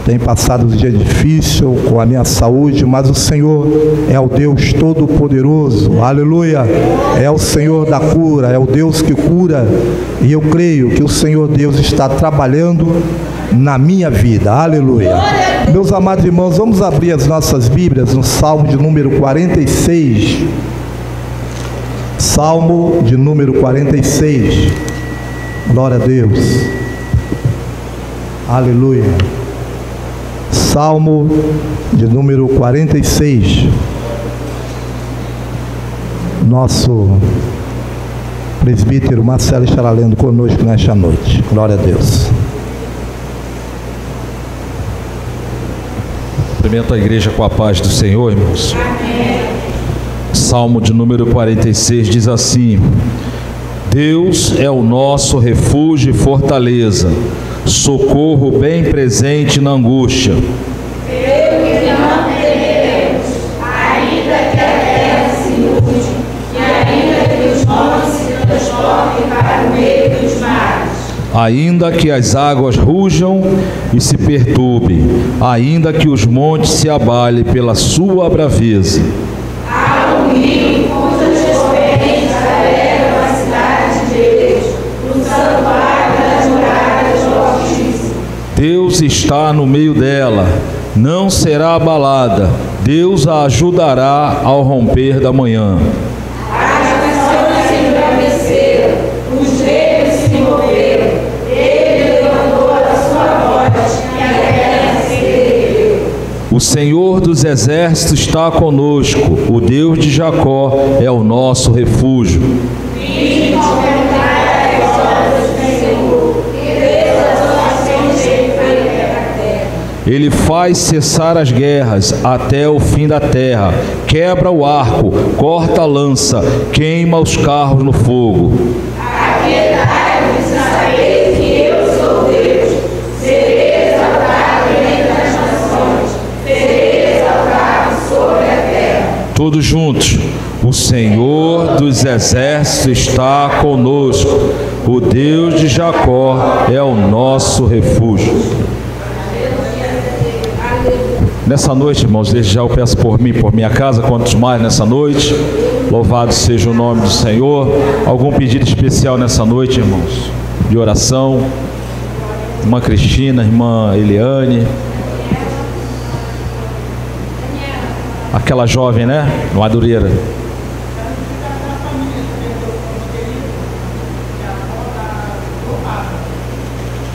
Tem passado um dia difícil com a minha saúde, mas o Senhor é o Deus Todo-Poderoso, aleluia, é o Senhor da cura, é o Deus que cura, e eu creio que o Senhor Deus está trabalhando na minha vida, aleluia. Meus amados irmãos, vamos abrir as nossas Bíblias no Salmo de número 46, Salmo de número 46, glória a Deus, aleluia. Salmo de número 46. Nosso presbítero Marcelo estará lendo conosco nesta noite. Glória a Deus. Cumprimento a igreja com a paz do Senhor, irmãos. Amém. Salmo de número 46 diz assim: Deus é o nosso refúgio e fortaleza, socorro bem presente na angústia. Ainda que as águas rujam e se perturbem, ainda que os montes se abalem pela sua braveza. Há um rio cujas correntes alegram a cidade de Deus, o santuário das moradas do Altíssimo. Deus está no meio dela, não será abalada, Deus a ajudará ao romper da manhã. O Senhor dos exércitos está conosco, o Deus de Jacó é o nosso refúgio. Ele faz cessar as guerras até o fim da terra, quebra o arco, corta a lança, queima os carros no fogo. Todos juntos, o Senhor dos exércitos está conosco, o Deus de Jacó é o nosso refúgio. Nessa noite, irmãos, desde já eu peço por mim, por minha casa, quantos mais nessa noite, louvado seja o nome do Senhor. Algum pedido especial nessa noite, irmãos, de oração? Irmã Cristina, irmã Eliane, aquela jovem, né? Madureira.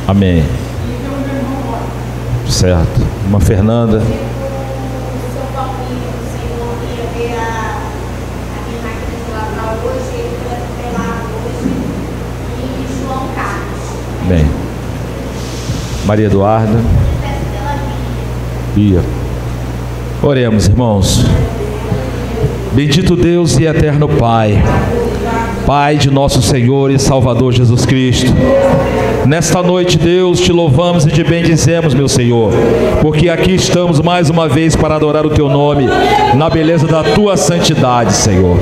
Amém. Certo. Irmã Fernanda. Bem. Maria Eduarda. Bia. Oremos, irmãos. Bendito Deus e eterno Pai, Pai de nosso Senhor e Salvador Jesus Cristo, nesta noite, Deus, te louvamos e te bendizemos, meu Senhor, porque aqui estamos mais uma vez para adorar o teu nome, na beleza da tua santidade, Senhor.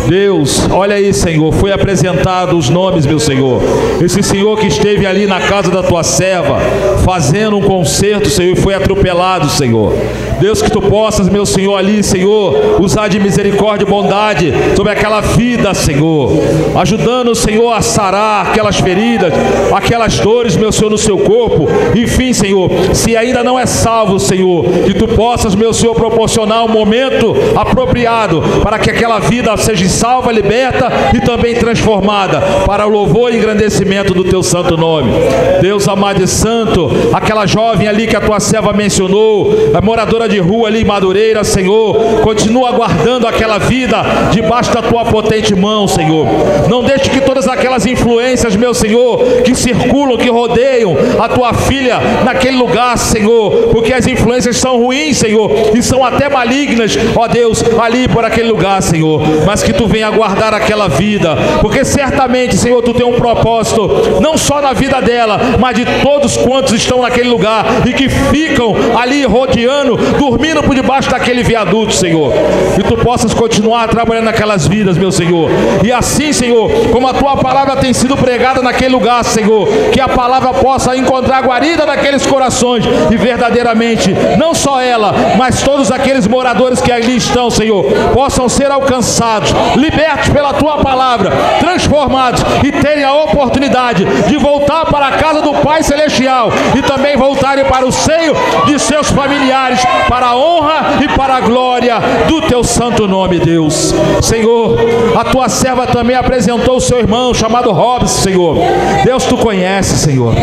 Deus, olha aí, Senhor, foi apresentado os nomes, meu Senhor, esse Senhor que esteve ali na casa da tua serva, fazendo um concerto, Senhor, e foi atropelado, Senhor. Deus, que tu possas, meu Senhor, ali, Senhor, usar de misericórdia e bondade sobre aquela vida, Senhor, ajudando, Senhor, a sarar aquelas feridas, aquelas dores, meu Senhor, no seu corpo. Enfim, Senhor, se ainda não é salvo, Senhor, que tu possas, meu Senhor, proporcionar um momento apropriado para que aquela vida seja salva, liberta e também transformada para o louvor e engrandecimento do teu santo nome. Deus amado e santo, aquela jovem ali que a tua serva mencionou, a moradora de rua ali em Madureira, Senhor, continua aguardando aquela vida debaixo da tua potente mão, Senhor. Não deixe que todas aquelas influências, meu Senhor, que circulam, que rodeiam a tua filha naquele lugar, Senhor, porque as influências são ruins, Senhor, e são até malignas, ó Deus, ali por aquele lugar, Senhor, mas que tu venha guardar aquela vida, porque certamente, Senhor, tu tem um propósito, não só na vida dela, mas de todos quantos estão naquele lugar e que ficam ali rodeando dormindo por debaixo daquele viaduto, Senhor. Que Tu possas continuar trabalhando naquelas vidas, meu Senhor. E assim, Senhor, como a Tua palavra tem sido pregada naquele lugar, Senhor, que a palavra possa encontrar guarida naqueles corações e verdadeiramente, não só ela, mas todos aqueles moradores que ali estão, Senhor, possam ser alcançados, libertos pela Tua palavra, transformados e terem a oportunidade de voltar para a casa do Pai Celestial e também voltarem para o seio de seus familiares, para a honra e para a glória do Teu santo nome, Deus. Senhor, a Tua serva também apresentou o seu irmão chamado Robson, Senhor. Deus, Tu conhece, Senhor.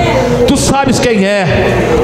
Tu sabes quem é.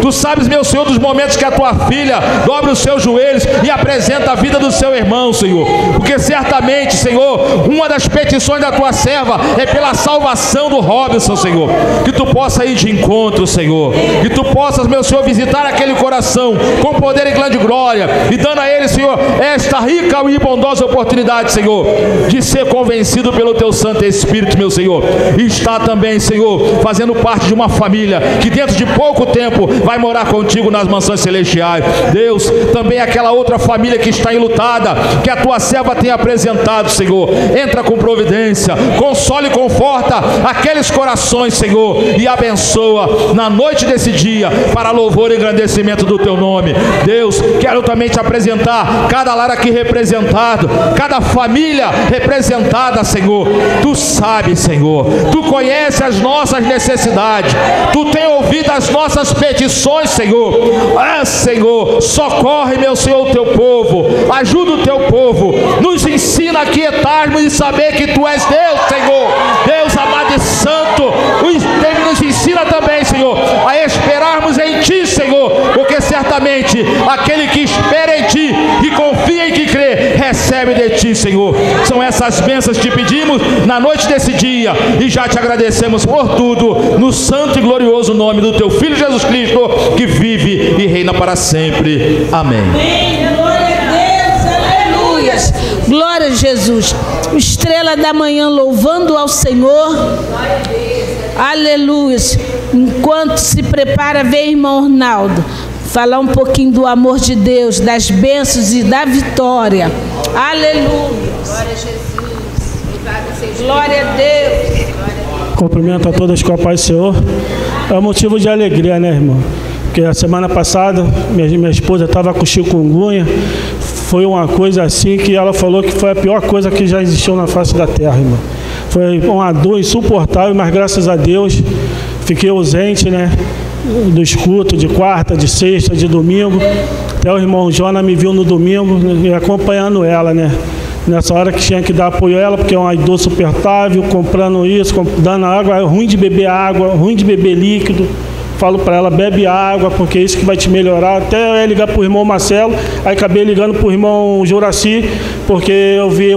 Tu sabes, meu Senhor, dos momentos que a Tua filha dobra os seus joelhos e apresenta a vida do seu irmão, Senhor. Porque certamente, Senhor, uma das petições da Tua serva é pela salvação do Robson, Senhor. Que Tu possa ir de encontro, Senhor. Que Tu possas, meu Senhor, visitar aquele coração com poder e grande glória e dando a ele, Senhor, esta rica e bondosa oportunidade, Senhor, de ser convencido pelo Teu Santo Espírito, meu Senhor. E está também, Senhor, fazendo parte de uma família que dentro de pouco tempo vai morar contigo nas mansões celestiais. Deus, também aquela outra família que está enlutada, que a Tua serva tem apresentado, Senhor. Entra com providência, consola e conforta aqueles corações, Senhor, e abençoa na noite desse dia, para louvor e engrandecimento do Teu nome. Deus, quero também Te apresentar cada lar aqui representado, cada família representada, Senhor. Tu sabes, Senhor, Tu conheces as nossas necessidades, Tu tem ouvido as nossas petições, Senhor. Senhor, socorre, meu Senhor, o Teu povo, ajuda o Teu povo, nos ensina a quietarmos e saber que Tu és Deus, Senhor. Deus amado e santo, nos ensina também, Senhor, a esperarmos em Ti, Senhor, porque certamente aquele que espera em Ti, que confia e que crê, recebe de Ti, Senhor. São essas bênçãos que Te pedimos na noite desse dia e já Te agradecemos por tudo, no santo e glorioso nome do Teu Filho Jesus Cristo, que vive e reina para sempre. Amém. Glória a Deus, aleluia. Glória a Jesus. Estrela da manhã louvando ao Senhor. Aleluia. Enquanto se prepara, vem irmão Arnaldo falar um pouquinho do amor de Deus, das bênçãos e da vitória. Aleluia. Glória a Jesus. Glória a Deus. Cumprimento a todos com a paz do Senhor. É um motivo de alegria, né, irmão? Porque a semana passada minha esposa estava com chikungunya. Foi uma coisa assim que ela falou que foi a pior coisa que já existiu na face da terra, irmão. Foi uma dor insuportável, mas graças a Deus fiquei ausente, né? Do escuto, de quarta, de sexta, de domingo. Até o irmão Jonas me viu no domingo, acompanhando ela, né? Nessa hora que tinha que dar apoio a ela, porque é uma dor insuportável, comprando isso, dando água, é ruim de beber água, ruim de beber líquido. Falo para ela, bebe água, porque é isso que vai te melhorar. Até eu ia ligar para o irmão Marcelo, aí acabei ligando para o irmão Juraci, porque eu vi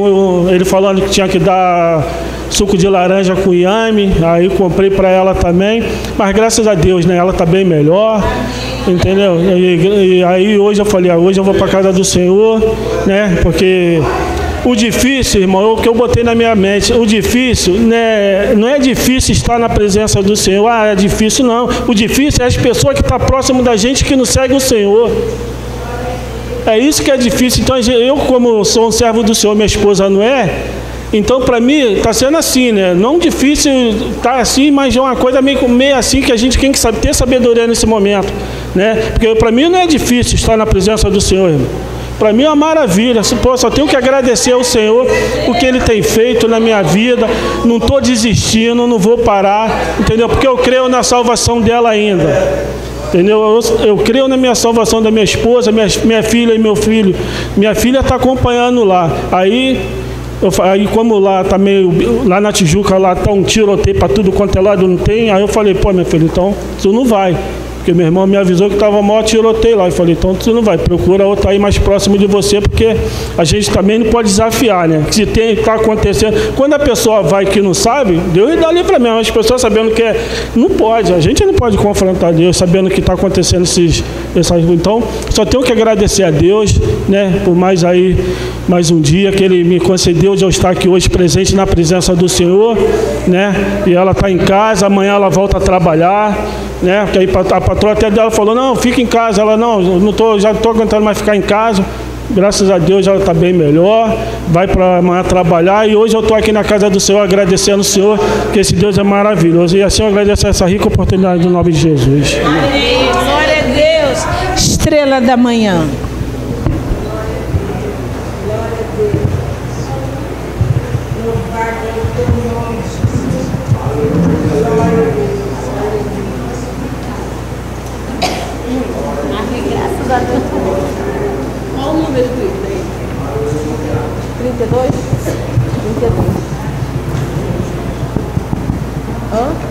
ele falando que tinha que dar suco de laranja com inhame, aí comprei para ela também. Mas graças a Deus, né, ela está bem melhor, entendeu? E aí hoje eu falei, hoje eu vou para a casa do Senhor, né, porque o difícil, irmão, o que eu botei na minha mente, o difícil, né, não é difícil estar na presença do Senhor, é difícil não. O difícil é as pessoas que estão próximas da gente que não seguem o Senhor. É isso que é difícil. Então eu, como sou um servo do Senhor, minha esposa não é, então para mim está sendo assim, né? Não difícil estar assim, mas é uma coisa meio assim que a gente tem que saber, ter sabedoria nesse momento, né? Porque para mim não é difícil estar na presença do Senhor, irmão. Para mim é uma maravilha, só tenho que agradecer ao Senhor o que Ele tem feito na minha vida, não estou desistindo, não vou parar, entendeu? Porque eu creio na salvação dela ainda, entendeu? Eu creio na minha salvação da minha esposa, minha filha e meu filho. Minha filha está acompanhando lá, aí como lá tá meio, lá na Tijuca, lá tá um tiroteio para tudo quanto é lado, não tem, aí eu falei, pô, meu filho, então tu não vai. Porque meu irmão me avisou que estava maior tiroteio lá. Eu falei, então você não vai, procura outra aí mais próximo de você, porque a gente também não pode desafiar, né? Se está acontecendo. Quando a pessoa vai que não sabe, Deus dá livre mesmo. As pessoas sabendo que não pode, a gente não pode confrontar Deus sabendo que está acontecendo então, só tenho que agradecer a Deus, né? Por mais um dia que Ele me concedeu de eu estar aqui hoje presente na presença do Senhor, né? E ela está em casa, amanhã ela volta a trabalhar. né? Porque aí a patroa até dela falou, não, fica em casa. Ela, não, já não estou aguentando mais ficar em casa. Graças a Deus ela está bem melhor, vai para amanhã trabalhar, e hoje eu estou aqui na casa do Senhor agradecendo o Senhor, que esse Deus é maravilhoso. E assim eu agradeço essa rica oportunidade no nome de Jesus. Amém. Glória a Deus. Estrela da manhã. Graças a Deus. Qual o número do item? 32? 32. Hã?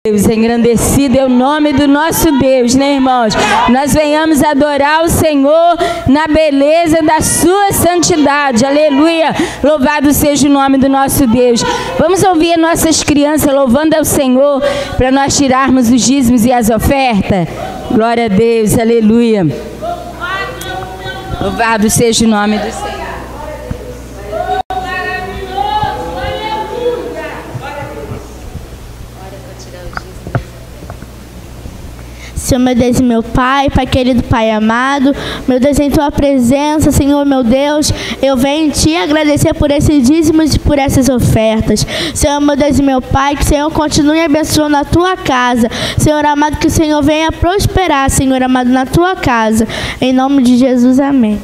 Deus, engrandecido é o nome do nosso Deus, né, irmãos? Nós venhamos adorar o Senhor na beleza da sua santidade, aleluia, louvado seja o nome do nosso Deus. Vamos ouvir nossas crianças louvando ao Senhor, para nós tirarmos os dízimos e as ofertas. Glória a Deus, aleluia. Louvado seja o nome do Senhor. Senhor, meu Deus e meu Pai, Pai querido, Pai amado, meu Deus, em Tua presença, Senhor, meu Deus, eu venho Te agradecer por esses dízimos e por essas ofertas. Senhor, meu Deus e meu Pai, que o Senhor continue abençoando a Tua casa. Senhor amado, que o Senhor venha prosperar, Senhor amado, na Tua casa. Em nome de Jesus, amém.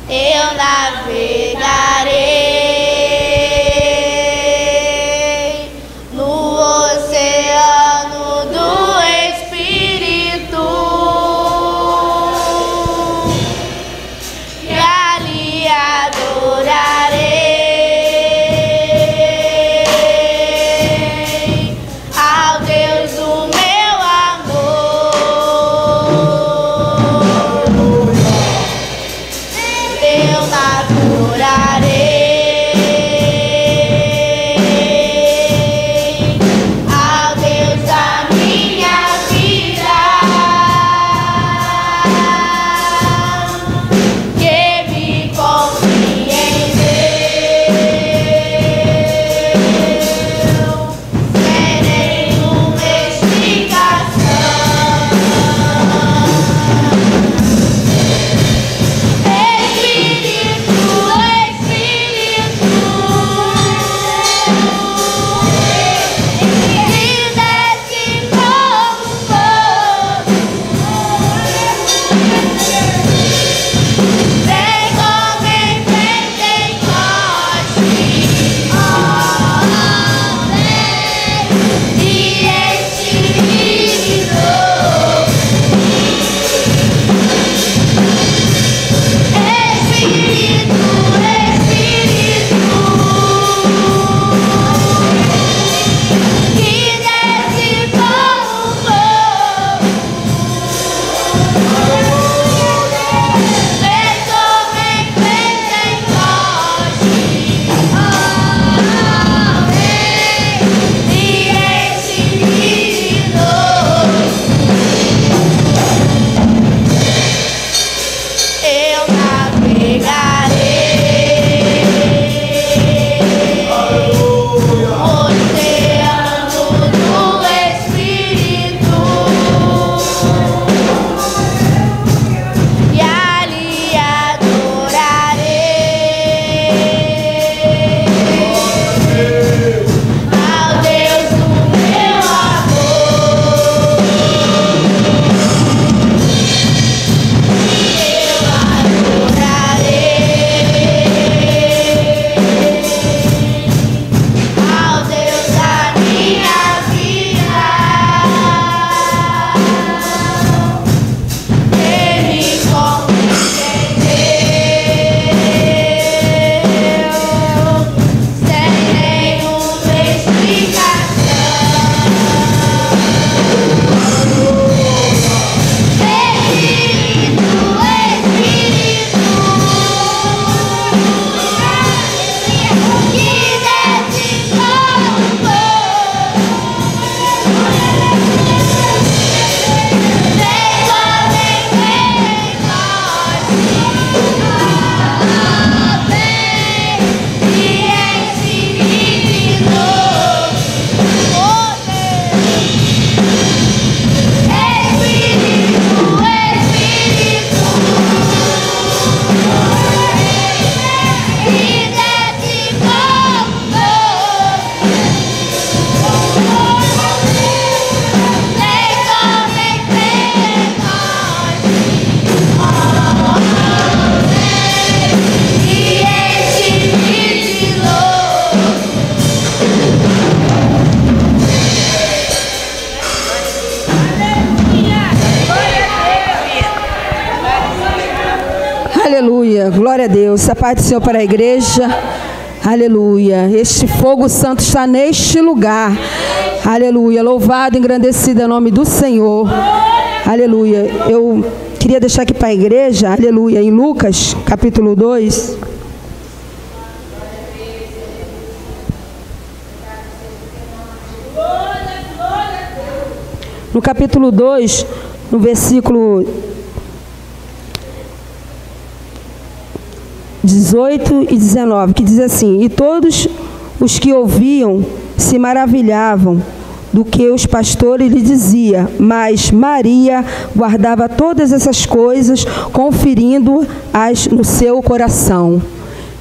Eu navegarei no oceano do Espírito e ali adorarei ao Deus do meu amor. Eu adorarei Aleluia. Glória a Deus. A paz do Senhor para a igreja. Aleluia. Este fogo santo está neste lugar. Aleluia. Louvado e engrandecido é o nome do Senhor. Aleluia. Eu queria deixar aqui para a igreja, aleluia, em Lucas, capítulo 2. No capítulo 2, no versículo 18 e 19, que diz assim: e todos os que ouviam se maravilhavam do que os pastores lhe diziam, mas Maria guardava todas essas coisas, conferindo-as no seu coração.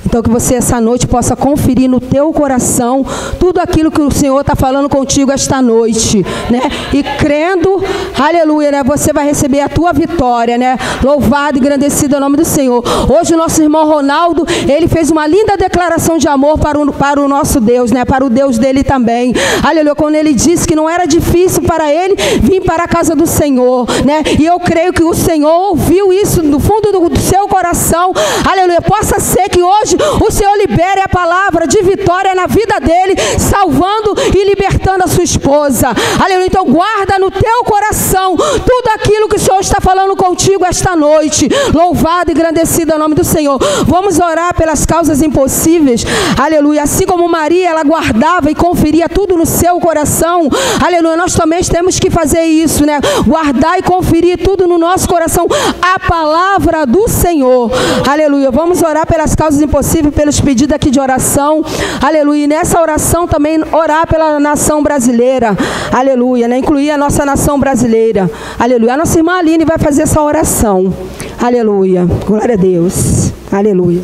Então que você essa noite possa conferir no teu coração tudo aquilo que o Senhor está falando contigo esta noite, né? E crendo, aleluia, né? Você vai receber a tua vitória, né? Louvado e engrandecido é o nome do Senhor. Hoje o nosso irmão Ronaldo, ele fez uma linda declaração de amor para o nosso Deus, né? Para o Deus dele também. Aleluia, quando ele disse que não era difícil para ele vir para a casa do Senhor, né? E eu creio que o Senhor ouviu isso do fundo do seu coração. Aleluia, possa ser que hoje o Senhor libere a palavra de vitória na vida dele, salvando e libertando a sua esposa. Aleluia. Então guarda no teu coração tudo aquilo que o Senhor está falando contigo esta noite. Louvado e engrandecido é o nome do Senhor. Vamos orar pelas causas impossíveis. Aleluia. Assim como Maria, ela guardava e conferia tudo no seu coração. Aleluia. Nós também temos que fazer isso, né? Guardar e conferir tudo no nosso coração, a palavra do Senhor. Aleluia. Vamos orar pelas causas impossíveis, pelos pedidos aqui de oração, aleluia, e nessa oração também orar pela nação brasileira, aleluia, né? Incluir a nossa nação brasileira, aleluia. A nossa irmã Aline vai fazer essa oração, aleluia, glória a Deus, aleluia.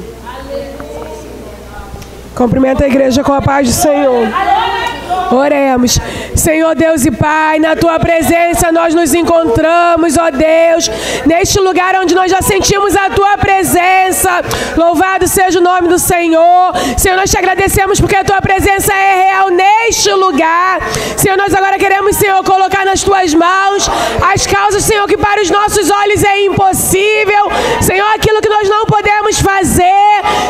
Cumprimenta a igreja com a paz do Senhor. Oremos. Senhor Deus e Pai, na Tua presença nós nos encontramos, ó Deus, neste lugar onde nós já sentimos a Tua presença. Louvado seja o nome do Senhor. Senhor, nós te agradecemos porque a Tua presença é real neste lugar. Senhor, nós agora queremos, Senhor, colocar nas Tuas mãos as causas, Senhor, que para os nossos olhos é impossível. Senhor, aquilo que nós não podemos fazer.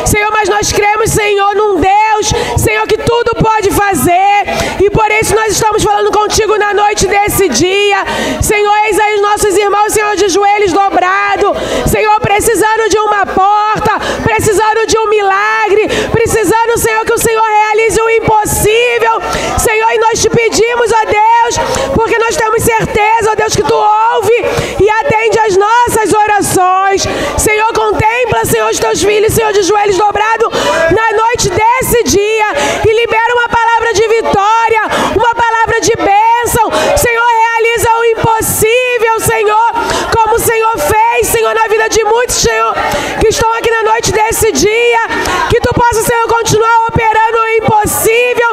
Senhor, mas nós cremos, Senhor, num Deus, Senhor, que tudo pode fazer. E por isso nós estamos falando contigo na noite desse dia. Senhor, eis aí os nossos irmãos, Senhor, de joelhos dobrados. Senhor, precisando de uma porta, precisando de um milagre, precisando, Senhor, que o Senhor realize o impossível. Senhor, e nós te pedimos, ó Deus, porque nós temos certeza, ó Deus, que Tu ouve e atende as nossas orações. Senhor, contempla, Senhor, os Teus filhos, Senhor, de joelhos dobrados na noite desse dia e libera uma palavra de vitória, uma palavra de bênção. Senhor, realiza o impossível, Senhor, como o Senhor fez, Senhor, na vida de muitos, Senhor, que estão aqui na noite desse dia. Que Tu possa, Senhor, continuar operando o impossível,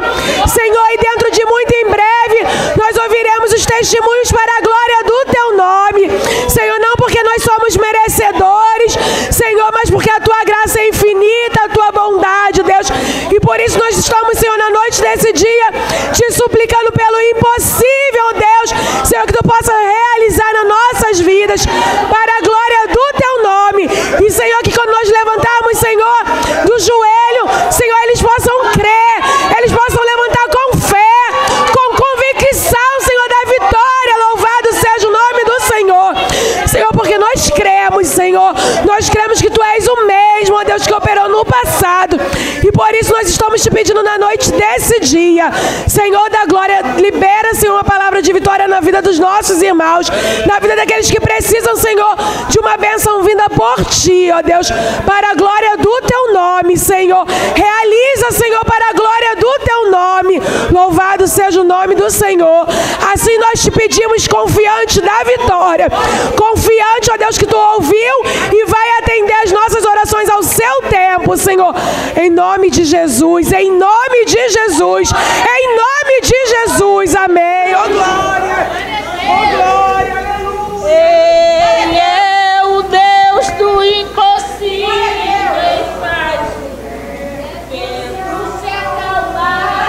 Senhor, e dentro de muito em breve nós ouviremos os testemunhos para a glória do Teu nome, Senhor, não porque nós somos merecedores, Senhor, mas porque a Tua graça é infinita, a Tua bondade, Deus, e por isso nós estamos, Senhor, na noite desse dia, te suplicando pelo impossível, Deus, Senhor, que Tu possa realizar nas nossas vidas, para a glória do Teu nome, e Senhor, que quando nós levantarmos, Senhor, do joelho, Senhor, eles possam crer, eles possam levantar com fé, com convicção, Senhor, da vitória. Louvado seja o nome do Senhor, Senhor, porque nós cremos, Senhor, nós cremos que Tu és o mesmo, ó Deus, que operou no passado, e por isso nós estamos te pedindo na noite desse dia, Senhor da glória, libera, Senhor, uma palavra de vitória na vida dos nossos irmãos, na vida daqueles que precisam, Senhor, de uma bênção vinda por Ti, ó Deus, para a glória do Teu nome, Senhor. Realiza, Senhor, para a glória do Teu nome. Louvado seja o nome do Senhor. Assim nós te pedimos, confiante da vitória, confiante, ó Deus, que Tu ouviu e vai atender as nossas orações ao Seu tempo, Senhor, em nome de Jesus, em nome de Jesus, em nome de Jesus, amém. Oh glória, oh glória, aleluia. Ele é o Deus do impossível, faz o vento se acalmar.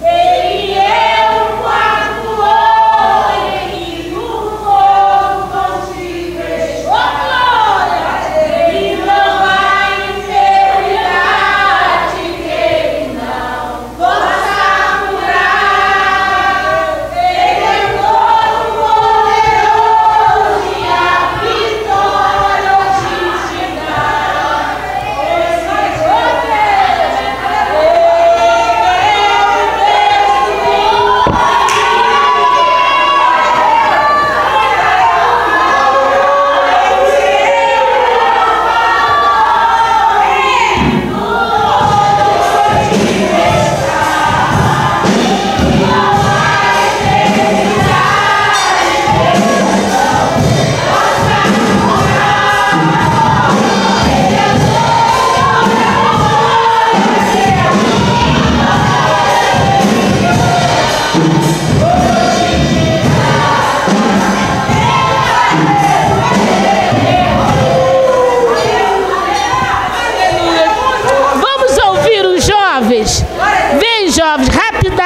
Ele é o quarto olho e o fogo não te deixou. Oh glória, Ele não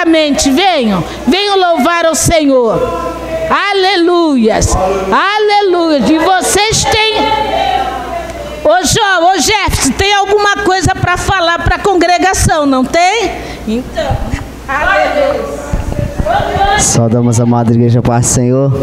rapidamente, venham louvar ao Senhor. Aleluias, aleluia. E vocês têm... Ô Jefferson, tem alguma coisa para falar para a congregação, não tem? Então, aleluia. Saudamos a amada igreja, paz do Senhor.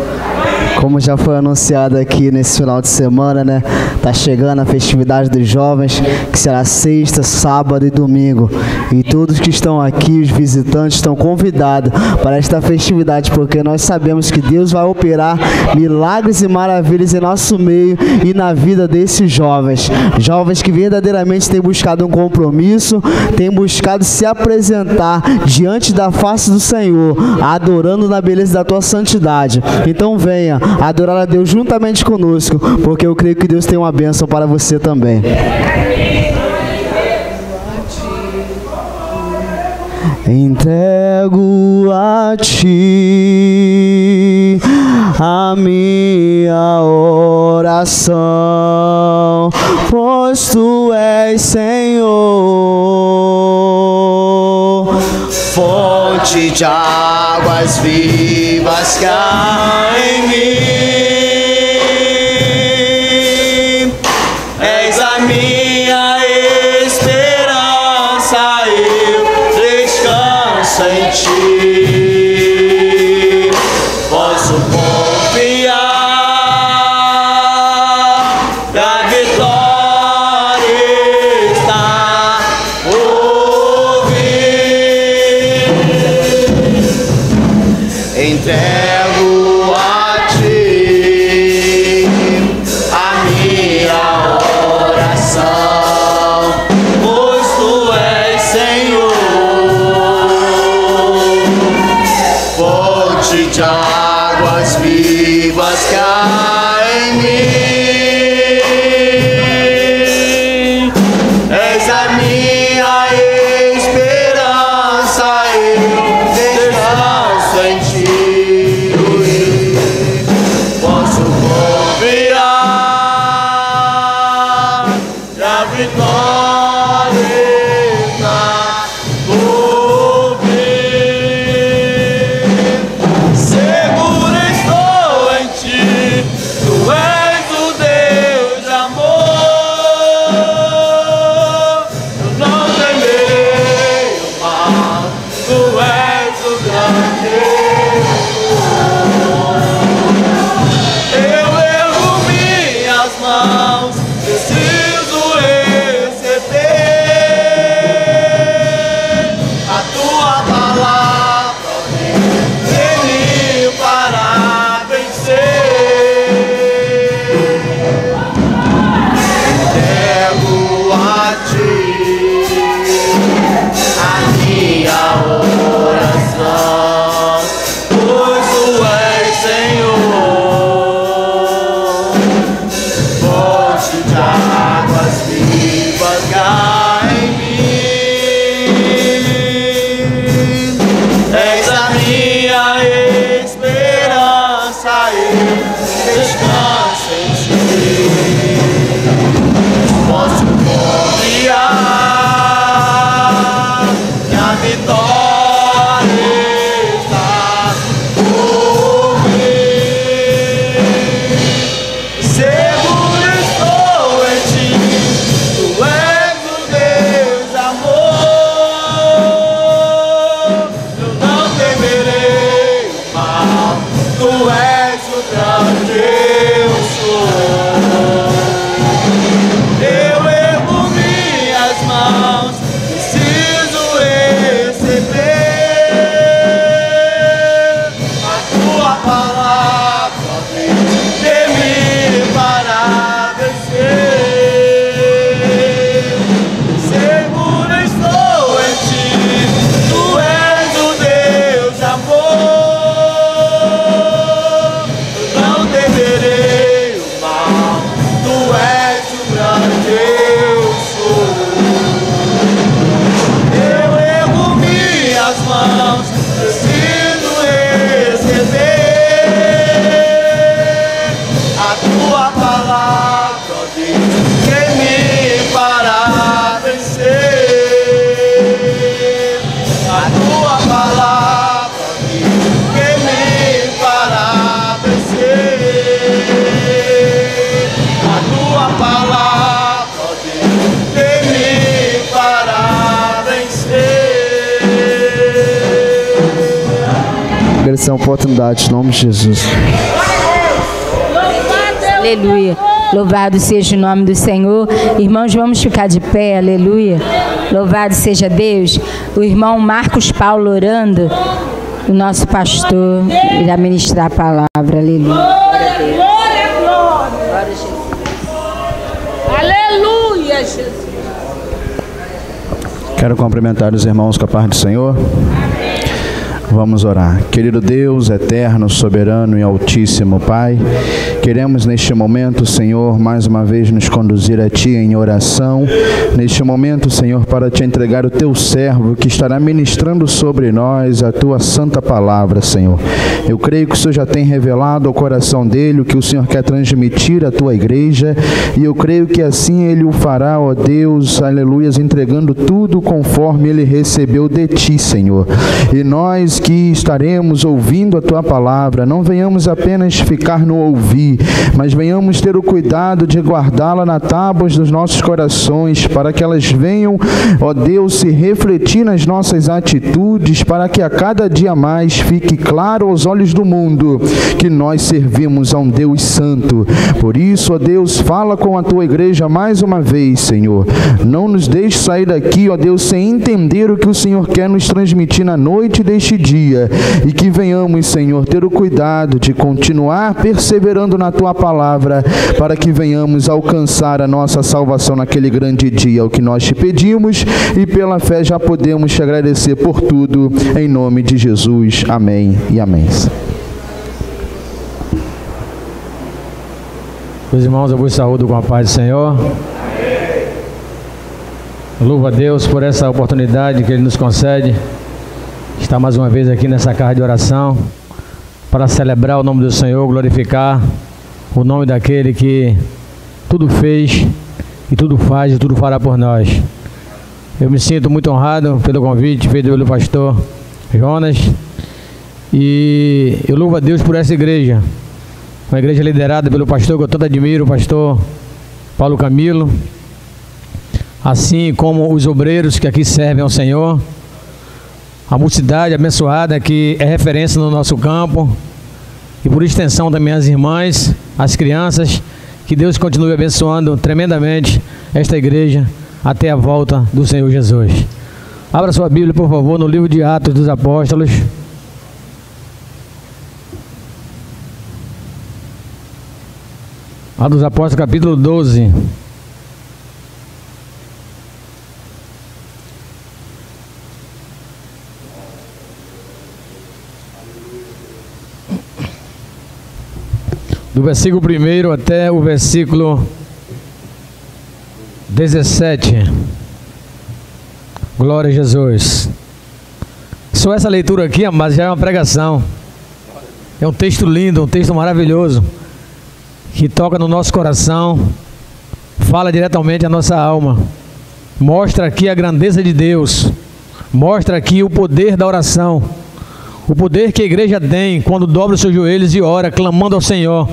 Como já foi anunciado aqui nesse final de semana, né? Tá chegando a festividade dos jovens, que será sexta, sábado e domingo. E todos que estão aqui, os visitantes, estão convidados para esta festividade, porque nós sabemos que Deus vai operar milagres e maravilhas em nosso meio e na vida desses jovens. Jovens que verdadeiramente têm buscado um compromisso, têm buscado se apresentar diante da face do Senhor, adorando na beleza da tua santidade. Então venha adorar a Deus juntamente conosco, porque eu creio que Deus tem uma bênção para você também. Entrego a ti a minha oração, pois tu és Senhor, fonte de águas vivas que há em mim. És a minha esperança, eu descanso em ti. Posso confiar que a vitória está por vir. Entrego a ti a minha oração, pois tu és Senhor, fonte de águas vivas que há em mim. És a minha esperança, eu descanso em ti. Posso confiar que a vitória está por vir. Seguro estou em ti, tu és o Deus de amor. Eu não temerei o mal, tu és o grande. Eu ergo minhas mãos, preciso receber a tua palavra em mim para vencer. Entrego a ti a minha oração, agradecer a oportunidade, em nome de Jesus. Aleluia. Louvado seja o nome do Senhor. Irmãos, vamos ficar de pé, aleluia. Louvado seja Deus. O irmão Marcos Paulo orando, o nosso pastor, irá ministrar a palavra, aleluia. Glória, glória, Jesus. Aleluia, Jesus. Quero cumprimentar os irmãos com a paz do Senhor. Vamos orar. Querido Deus, eterno, soberano e altíssimo Pai, queremos neste momento, Senhor, mais uma vez nos conduzir a Ti em oração. Neste momento, Senhor, para Te entregar o Teu servo que estará ministrando sobre nós a Tua santa palavra, Senhor. Eu creio que o Senhor já tem revelado ao coração dele o que o Senhor quer transmitir à Tua igreja, e eu creio que assim Ele o fará, ó Deus, aleluias, entregando tudo conforme Ele recebeu de Ti, Senhor. E nós que estaremos ouvindo a Tua palavra, não venhamos apenas ficar no ouvir, mas venhamos ter o cuidado de guardá-la na tábua dos nossos corações, para que elas venham, ó Deus, se refletir nas nossas atitudes, para que a cada dia mais fique claro aos olhos do mundo que nós servimos a um Deus santo. Por isso, ó Deus, fala com a Tua igreja mais uma vez, Senhor. Não nos deixe sair daqui, ó Deus, sem entender o que o Senhor quer nos transmitir na noite deste dia, e que venhamos, Senhor, ter o cuidado de continuar perseverando na Tua palavra, para que venhamos alcançar a nossa salvação naquele grande dia, o que nós Te pedimos, e pela fé já podemos Te agradecer por tudo, em nome de Jesus, amém e amém. Meus irmãos, eu vos saúdo com a paz do Senhor. Louvo a Deus por essa oportunidade que Ele nos concede, estar mais uma vez aqui nessa casa de oração, para celebrar o nome do Senhor, glorificar o nome daquele que tudo fez, e tudo faz, e tudo fará por nós. Eu me sinto muito honrado pelo convite feito pelo pastor Jonas, e eu louvo a Deus por essa igreja, uma igreja liderada pelo pastor que eu tanto admiro, o pastor Paulo Camilo, assim como os obreiros que aqui servem ao Senhor, a mocidade abençoada que é referência no nosso campo, e por extensão também as irmãs, as crianças, que Deus continue abençoando tremendamente esta igreja até a volta do Senhor Jesus. Abra sua Bíblia, por favor, no livro de Atos dos Apóstolos. Atos dos Apóstolos, capítulo 12. Do versículo 1 até o versículo 17. Glória a Jesus. Só essa leitura aqui, mas já é uma pregação. É um texto lindo, um texto maravilhoso, que toca no nosso coração, fala diretamente à nossa alma, mostra aqui a grandeza de Deus, mostra aqui o poder da oração, o poder que a igreja tem quando dobra os seus joelhos e ora, clamando ao Senhor,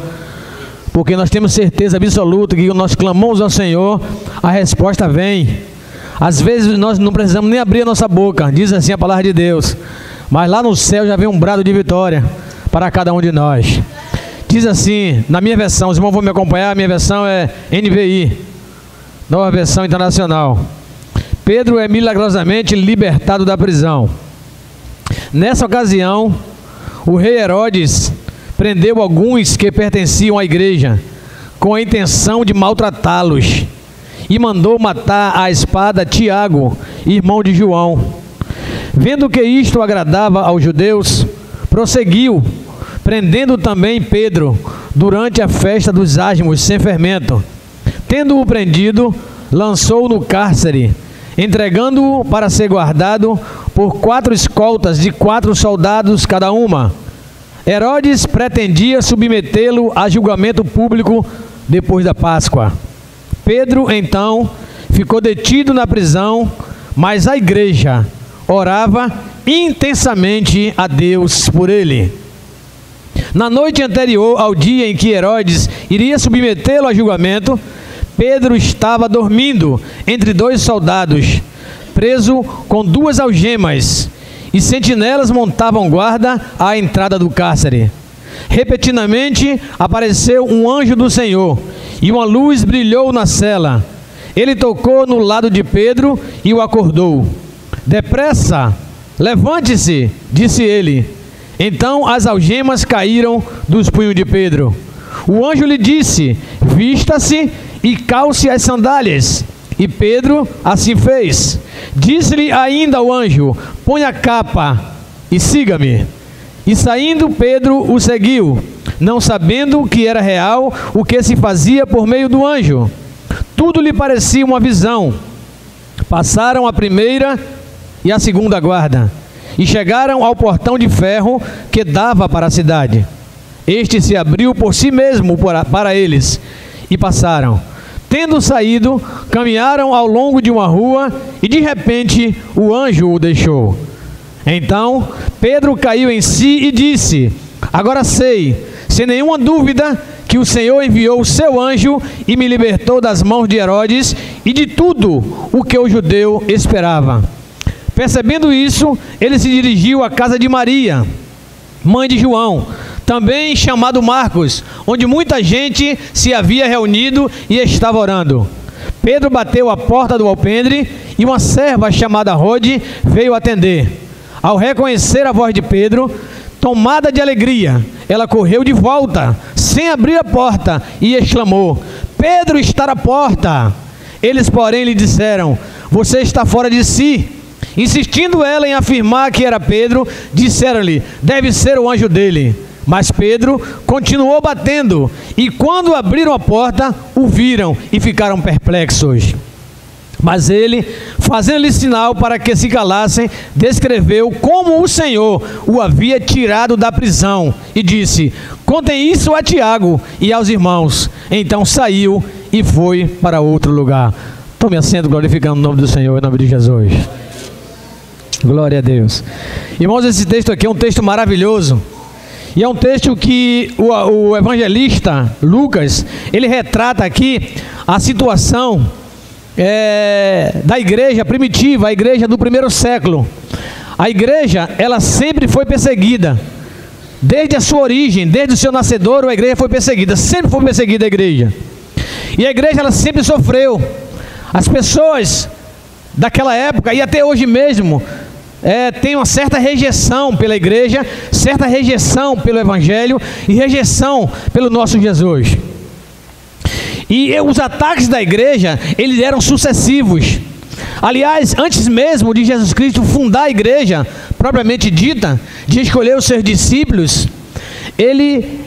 porque nós temos certeza absoluta que quando nós clamamos ao Senhor, a resposta vem. Às vezes nós não precisamos nem abrir a nossa boca, diz assim a palavra de Deus, mas lá no céu já vem um brado de vitória para cada um de nós. Diz assim, na minha versão, os irmãos vão me acompanhar, a minha versão é NVI, Nova Versão Internacional. Pedro é milagrosamente libertado da prisão. Nessa ocasião, o rei Herodes prendeu alguns que pertenciam à igreja, com a intenção de maltratá-los, e mandou matar à espada Tiago, irmão de João. Vendo que isto agradava aos judeus, prosseguiu, prendendo também Pedro durante a festa dos Ázimos sem fermento. Tendo-o prendido, lançou-o no cárcere, entregando-o para ser guardado por 4 escoltas de 4 soldados cada uma. Herodes pretendia submetê-lo a julgamento público depois da Páscoa. Pedro, então, ficou detido na prisão, mas a igreja orava intensamente a Deus por ele. Na noite anterior ao dia em que Herodes iria submetê-lo a julgamento, Pedro estava dormindo entre 2 soldados, preso com 2 algemas, e sentinelas montavam guarda à entrada do cárcere. Repetidamente apareceu um anjo do Senhor, e uma luz brilhou na cela. Ele tocou no lado de Pedro e o acordou. Depressa, levante-se, disse ele. Então as algemas caíram dos punhos de Pedro. O anjo lhe disse: vista-se e calce as sandálias. E Pedro assim fez. Disse-lhe ainda o anjo: põe a capa e siga-me. E saindo Pedro o seguiu, não sabendo que era real o que se fazia por meio do anjo. Tudo lhe parecia uma visão. Passaram a primeira e a segunda guarda, e chegaram ao portão de ferro que dava para a cidade. Este se abriu por si mesmo para eles, e passaram. Tendo saído, caminharam ao longo de uma rua, e de repente o anjo o deixou. Então Pedro caiu em si e disse: agora sei, sem nenhuma dúvida, que o Senhor enviou o seu anjo e me libertou das mãos de Herodes e de tudo o que o judeu esperava. Percebendo isso, ele se dirigiu à casa de Maria, mãe de João, também chamado Marcos, onde muita gente se havia reunido e estava orando. Pedro bateu à porta do alpendre e uma serva chamada Rode veio atender. Ao reconhecer a voz de Pedro, tomada de alegria, ela correu de volta, sem abrir a porta, e exclamou: Pedro está à porta. Eles, porém, lhe disseram: você está fora de si. Insistindo ela em afirmar que era Pedro, disseram-lhe: deve ser o anjo dele. Mas Pedro continuou batendo, e quando abriram a porta, o viram e ficaram perplexos. Mas ele, fazendo-lhe sinal para que se calassem, descreveu como o Senhor o havia tirado da prisão e disse: contem isso a Tiago e aos irmãos. Então saiu e foi para outro lugar. Tome assento, glorificando o nome do Senhor, em nome de Jesus. Glória a Deus. Irmãos, esse texto aqui é um texto maravilhoso. E é um texto que o evangelista Lucas, ele retrata aqui a situação da igreja primitiva, a igreja do primeiro século. A igreja, ela sempre foi perseguida. Desde a sua origem, desde o seu nascedouro, a igreja foi perseguida. Sempre foi perseguida a igreja. E a igreja, ela sempre sofreu. As pessoas daquela época, e até hoje mesmo, tem uma certa rejeição pela igreja, certa rejeição pelo evangelho e rejeição pelo nosso Jesus. E os ataques da igreja, eles eram sucessivos. Aliás, antes mesmo de Jesus Cristo fundar a igreja, propriamente dita, de escolher os seus discípulos, ele,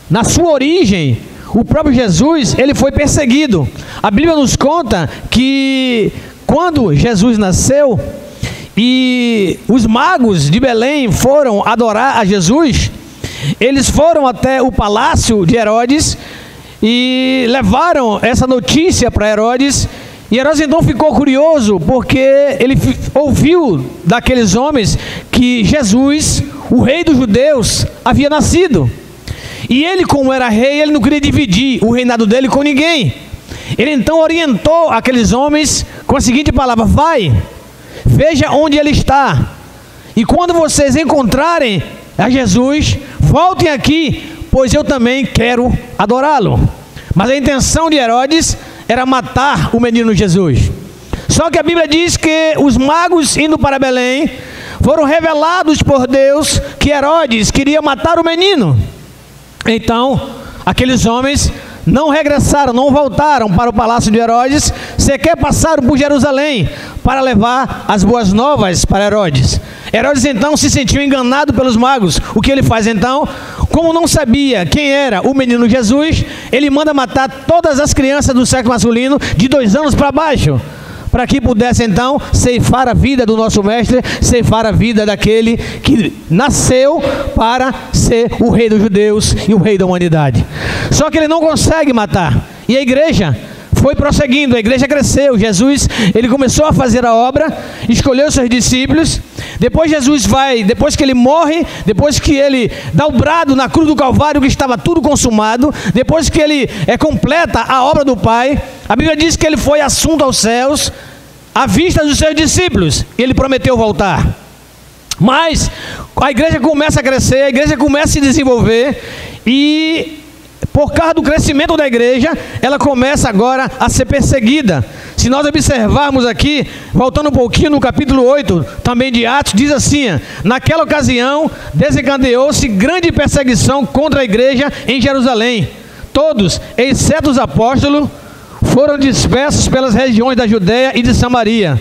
na sua origem, o próprio Jesus, ele foi perseguido. A Bíblia nos conta que quando Jesus nasceu e os magos de Belém foram adorar a Jesus, eles foram até o palácio de Herodes e levaram essa notícia para Herodes. E Herodes então ficou curioso, porque ele ouviu daqueles homens que Jesus, o rei dos judeus, havia nascido. E ele, como era rei, ele não queria dividir o reinado dele com ninguém. Ele então orientou aqueles homens com a seguinte palavra: vai, veja onde ele está, e quando vocês encontrarem a Jesus, voltem aqui, pois eu também quero adorá-lo. Mas a intenção de Herodes era matar o menino Jesus. Só que a Bíblia diz que os magos, indo para Belém, foram revelados por Deus que Herodes queria matar o menino. Então, aqueles homens não regressaram, não voltaram para o palácio de Herodes, sequer passaram por Jerusalém para levar as boas novas para Herodes. Herodes então se sentiu enganado pelos magos. O que ele faz então? Como não sabia quem era o menino Jesus, ele manda matar todas as crianças do sexo masculino de 2 anos para baixo, para que pudesse então ceifar a vida do nosso mestre, ceifar a vida daquele que nasceu para ser o rei dos judeus e o rei da humanidade. Só que ele não consegue matar, e a igreja foi prosseguindo, a igreja cresceu. Jesus, ele começou a fazer a obra, escolheu seus discípulos. Depois Jesus vai, depois que ele morre, depois que ele dá o brado na cruz do Calvário que estava tudo consumado, depois que ele completa a obra do Pai, a Bíblia diz que ele foi assunto aos céus à vista dos seus discípulos, e ele prometeu voltar. Mas a igreja começa a crescer, a igreja começa a se desenvolver e por causa do crescimento da igreja, ela começa agora a ser perseguida. Se nós observarmos aqui, voltando um pouquinho no capítulo 8, também de Atos, diz assim: naquela ocasião desencadeou-se grande perseguição contra a igreja em Jerusalém. Todos, exceto os apóstolos, foram dispersos pelas regiões da Judéia e de Samaria.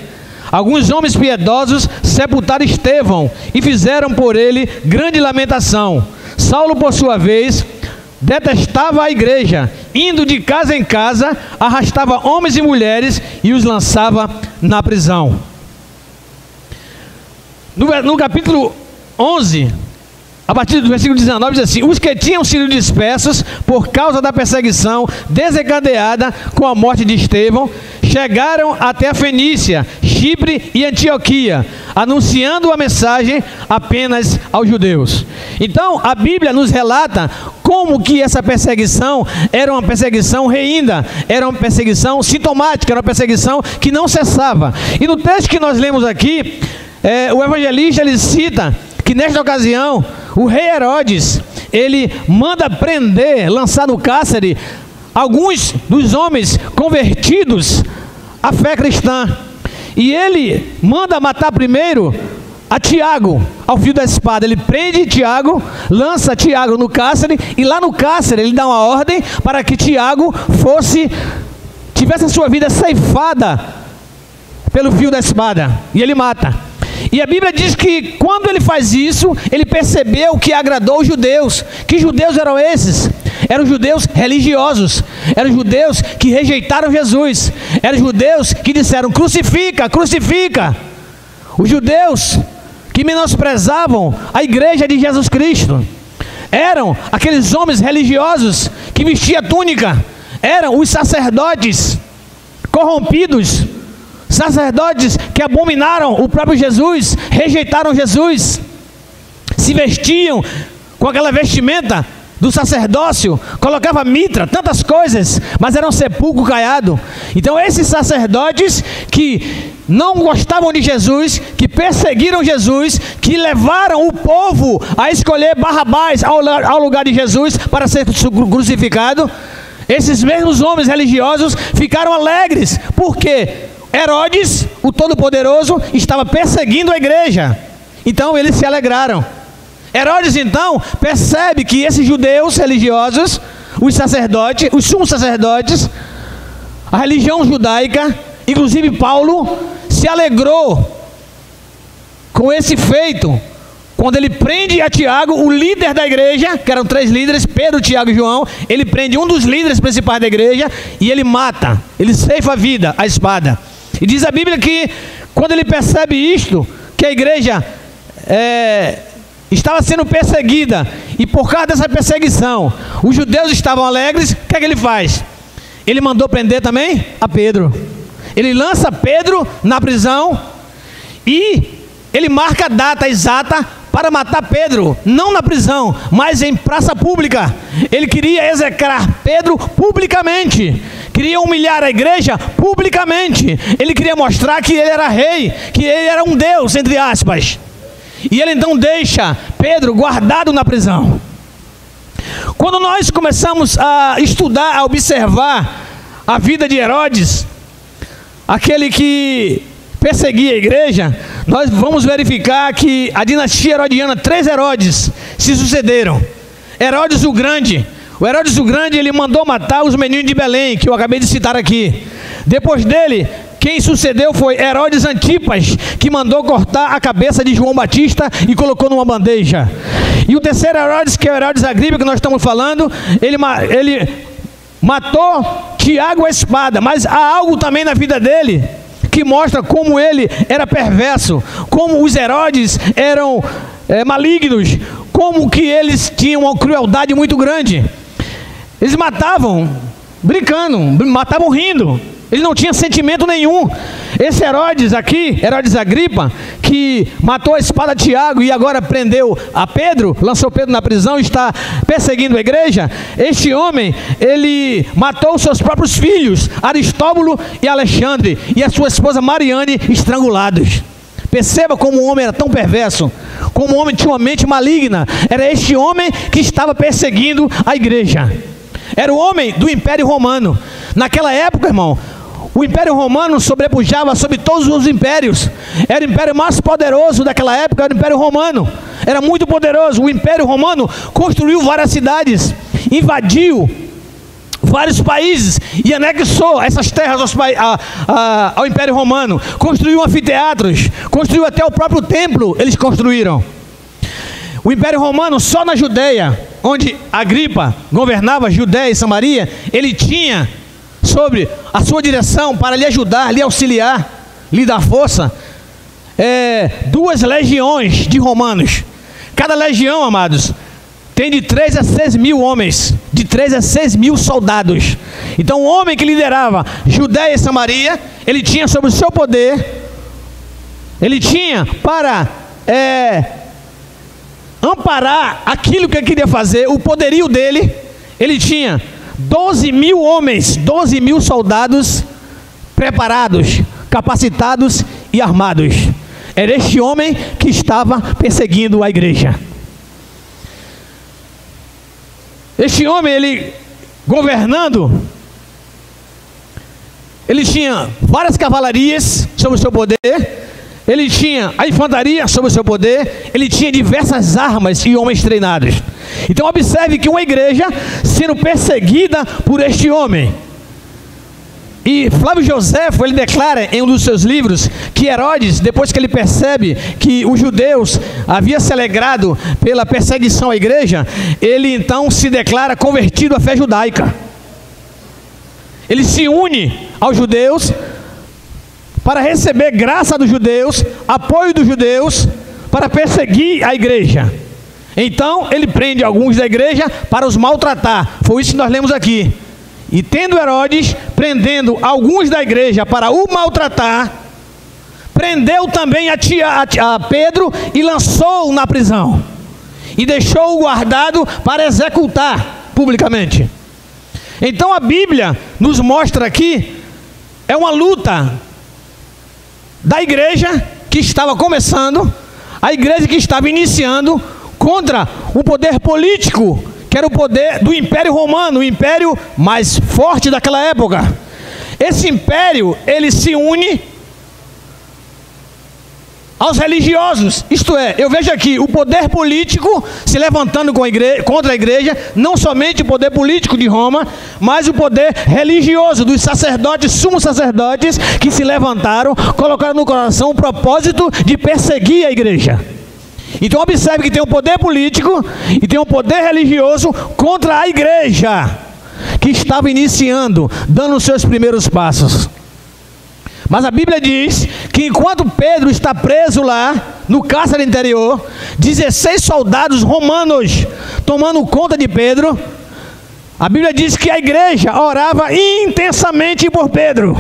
Alguns homens piedosos sepultaram Estevão e fizeram por ele grande lamentação. Saulo, por sua vez, detestava a igreja, indo de casa em casa, arrastava homens e mulheres e os lançava na prisão. No capítulo 11, a partir do versículo 19, diz assim: os que tinham sido dispersos por causa da perseguição desencadeada com a morte de Estevão, chegaram até a Fenícia, Chipre e Antioquia, anunciando a mensagem apenas aos judeus. Então, a Bíblia nos relata como que essa perseguição era uma perseguição reinda, era uma perseguição sintomática, era uma perseguição que não cessava. E no texto que nós lemos aqui, o evangelista ele cita que nesta ocasião o rei Herodes, ele manda prender, lançar no cárcere alguns dos homens convertidos à fé cristã. E ele manda matar primeiro a Tiago ao fio da espada. Ele prende Tiago, lança Tiago no cárcere, e lá no cárcere ele dá uma ordem para que Tiago tivesse a sua vida ceifada pelo fio da espada, e ele mata. E a Bíblia diz que quando ele faz isso, ele percebeu que agradou os judeus. Que judeus eram esses? Eram judeus religiosos, eram judeus que rejeitaram Jesus, eram judeus que disseram: crucifica, crucifica. Os judeus que menosprezavam a igreja de Jesus Cristo eram aqueles homens religiosos que vestiam túnica, eram os sacerdotes corrompidos, sacerdotes que abominaram o próprio Jesus, rejeitaram Jesus, se vestiam com aquela vestimenta do sacerdócio, colocava mitra, tantas coisas, mas eram sepulcro caiado. Então esses sacerdotes que não gostavam de Jesus, que perseguiram Jesus, que levaram o povo a escolher Barrabás ao lugar de Jesus para ser crucificado, esses mesmos homens religiosos ficaram alegres, porque Herodes, o Todo-Poderoso, estava perseguindo a igreja. Então eles se alegraram. Herodes então percebe que esses judeus religiosos, os sacerdotes, os sumos sacerdotes, a religião judaica, inclusive Paulo, se alegrou com esse feito, quando ele prende a Tiago, o líder da igreja, que eram 3 líderes, Pedro, Tiago e João. Ele prende um dos líderes principais da igreja e ele mata, ele ceifa a vida, a espada. E diz a Bíblia que quando ele percebe isto, que a igreja estava sendo perseguida, e por causa dessa perseguição os judeus estavam alegres, o que é que ele faz? Ele mandou prender também a Pedro. Ele lança Pedro na prisão e ele marca a data exata para matar Pedro, não na prisão, mas em praça pública. Ele queria execrar Pedro publicamente, queria humilhar a igreja publicamente. Ele queria mostrar que ele era rei, que ele era um Deus, entre aspas. E ele então deixa Pedro guardado na prisão. Quando nós começamos a estudar, a observar a vida de Herodes, aquele que perseguia a igreja, nós vamos verificar que a dinastia herodiana, 3 Herodes se sucederam. Herodes o Grande. O Herodes o Grande, ele mandou matar os meninos de Belém, que eu acabei de citar aqui. Depois dele, quem sucedeu foi Herodes Antipas, que mandou cortar a cabeça de João Batista e colocou numa bandeja. E o terceiro Herodes, que é o Herodes Agripa, que nós estamos falando, ele matou Tiago à espada. Mas há algo também na vida dele que mostra como ele era perverso, como os Herodes eram malignos, como que eles tinham uma crueldade muito grande. Eles matavam brincando, matavam rindo. Ele não tinha sentimento nenhum. Esse Herodes aqui, Herodes Agripa, que matou a espada de Tiago e agora prendeu a Pedro, lançou Pedro na prisão e está perseguindo a igreja. Este homem, ele matou seus próprios filhos, Aristóbulo e Alexandre, e a sua esposa Mariane, estrangulados Perceba como o homem era tão perverso, como o homem tinha uma mente maligna. Era este homem que estava perseguindo a igreja. Era o homem do Império Romano. Naquela época, irmão, o Império Romano sobrepujava sobre todos os impérios. Era o império mais poderoso daquela época, era o Império Romano. Era muito poderoso. O Império Romano construiu várias cidades, invadiu vários países e anexou essas terras ao Império Romano. Construiu anfiteatros, construiu até o próprio templo, eles construíram. O Império Romano, só na Judeia, onde Agripa governava Judeia e Samaria, ele tinha sobre a sua direção, para lhe ajudar, lhe auxiliar, lhe dar força, 2 legiões de romanos. Cada legião, amados, tem de 3 a 6 mil homens, de 3 a 6 mil soldados. Então o homem que liderava Judeia e Samaria, ele tinha sobre o seu poder, ele tinha para amparar aquilo que ele queria fazer, o poderio dele. Ele tinha 12 mil homens, 12 mil soldados preparados, capacitados e armados. Era este homem que estava perseguindo a igreja. Este homem, ele governando, ele tinha várias cavalarias sob o seu poder, ele tinha a infantaria sob o seu poder, ele tinha diversas armas e homens treinados. Então observe que uma igreja sendo perseguida por este homem. E Flávio Joséfo, ele declara em um dos seus livros que Herodes, depois que ele percebe que os judeus haviam se alegrado pela perseguição à igreja, ele então se declara convertido à fé judaica. Ele se une aos judeus para receber graça dos judeus, apoio dos judeus, para perseguir a igreja. Então ele prende alguns da igreja para os maltratar. Foi isso que nós lemos aqui. E tendo Herodes prendendo alguns da igreja para o maltratar, prendeu também a Pedro e lançou-o na prisão. E deixou-o guardado para executar publicamente. Então a Bíblia nos mostra aqui, é uma luta da igreja que estava começando, a igreja que estava iniciando, contra o poder político, que era o poder do Império Romano, o império mais forte daquela época. Esse império, ele se une aos religiosos. Isto é, eu vejo aqui o poder político se levantando contra a igreja, não somente o poder político de Roma, mas o poder religioso dos sacerdotes, sumos sacerdotes, que se levantaram, colocaram no coração o propósito de perseguir a igreja. Então observe que tem um poder político e tem um poder religioso contra a igreja que estava iniciando, dando os seus primeiros passos. Mas a Bíblia diz que enquanto Pedro está preso lá no cárcere interior, 16 soldados romanos tomando conta de Pedro, a Bíblia diz que a igreja orava intensamente por Pedro.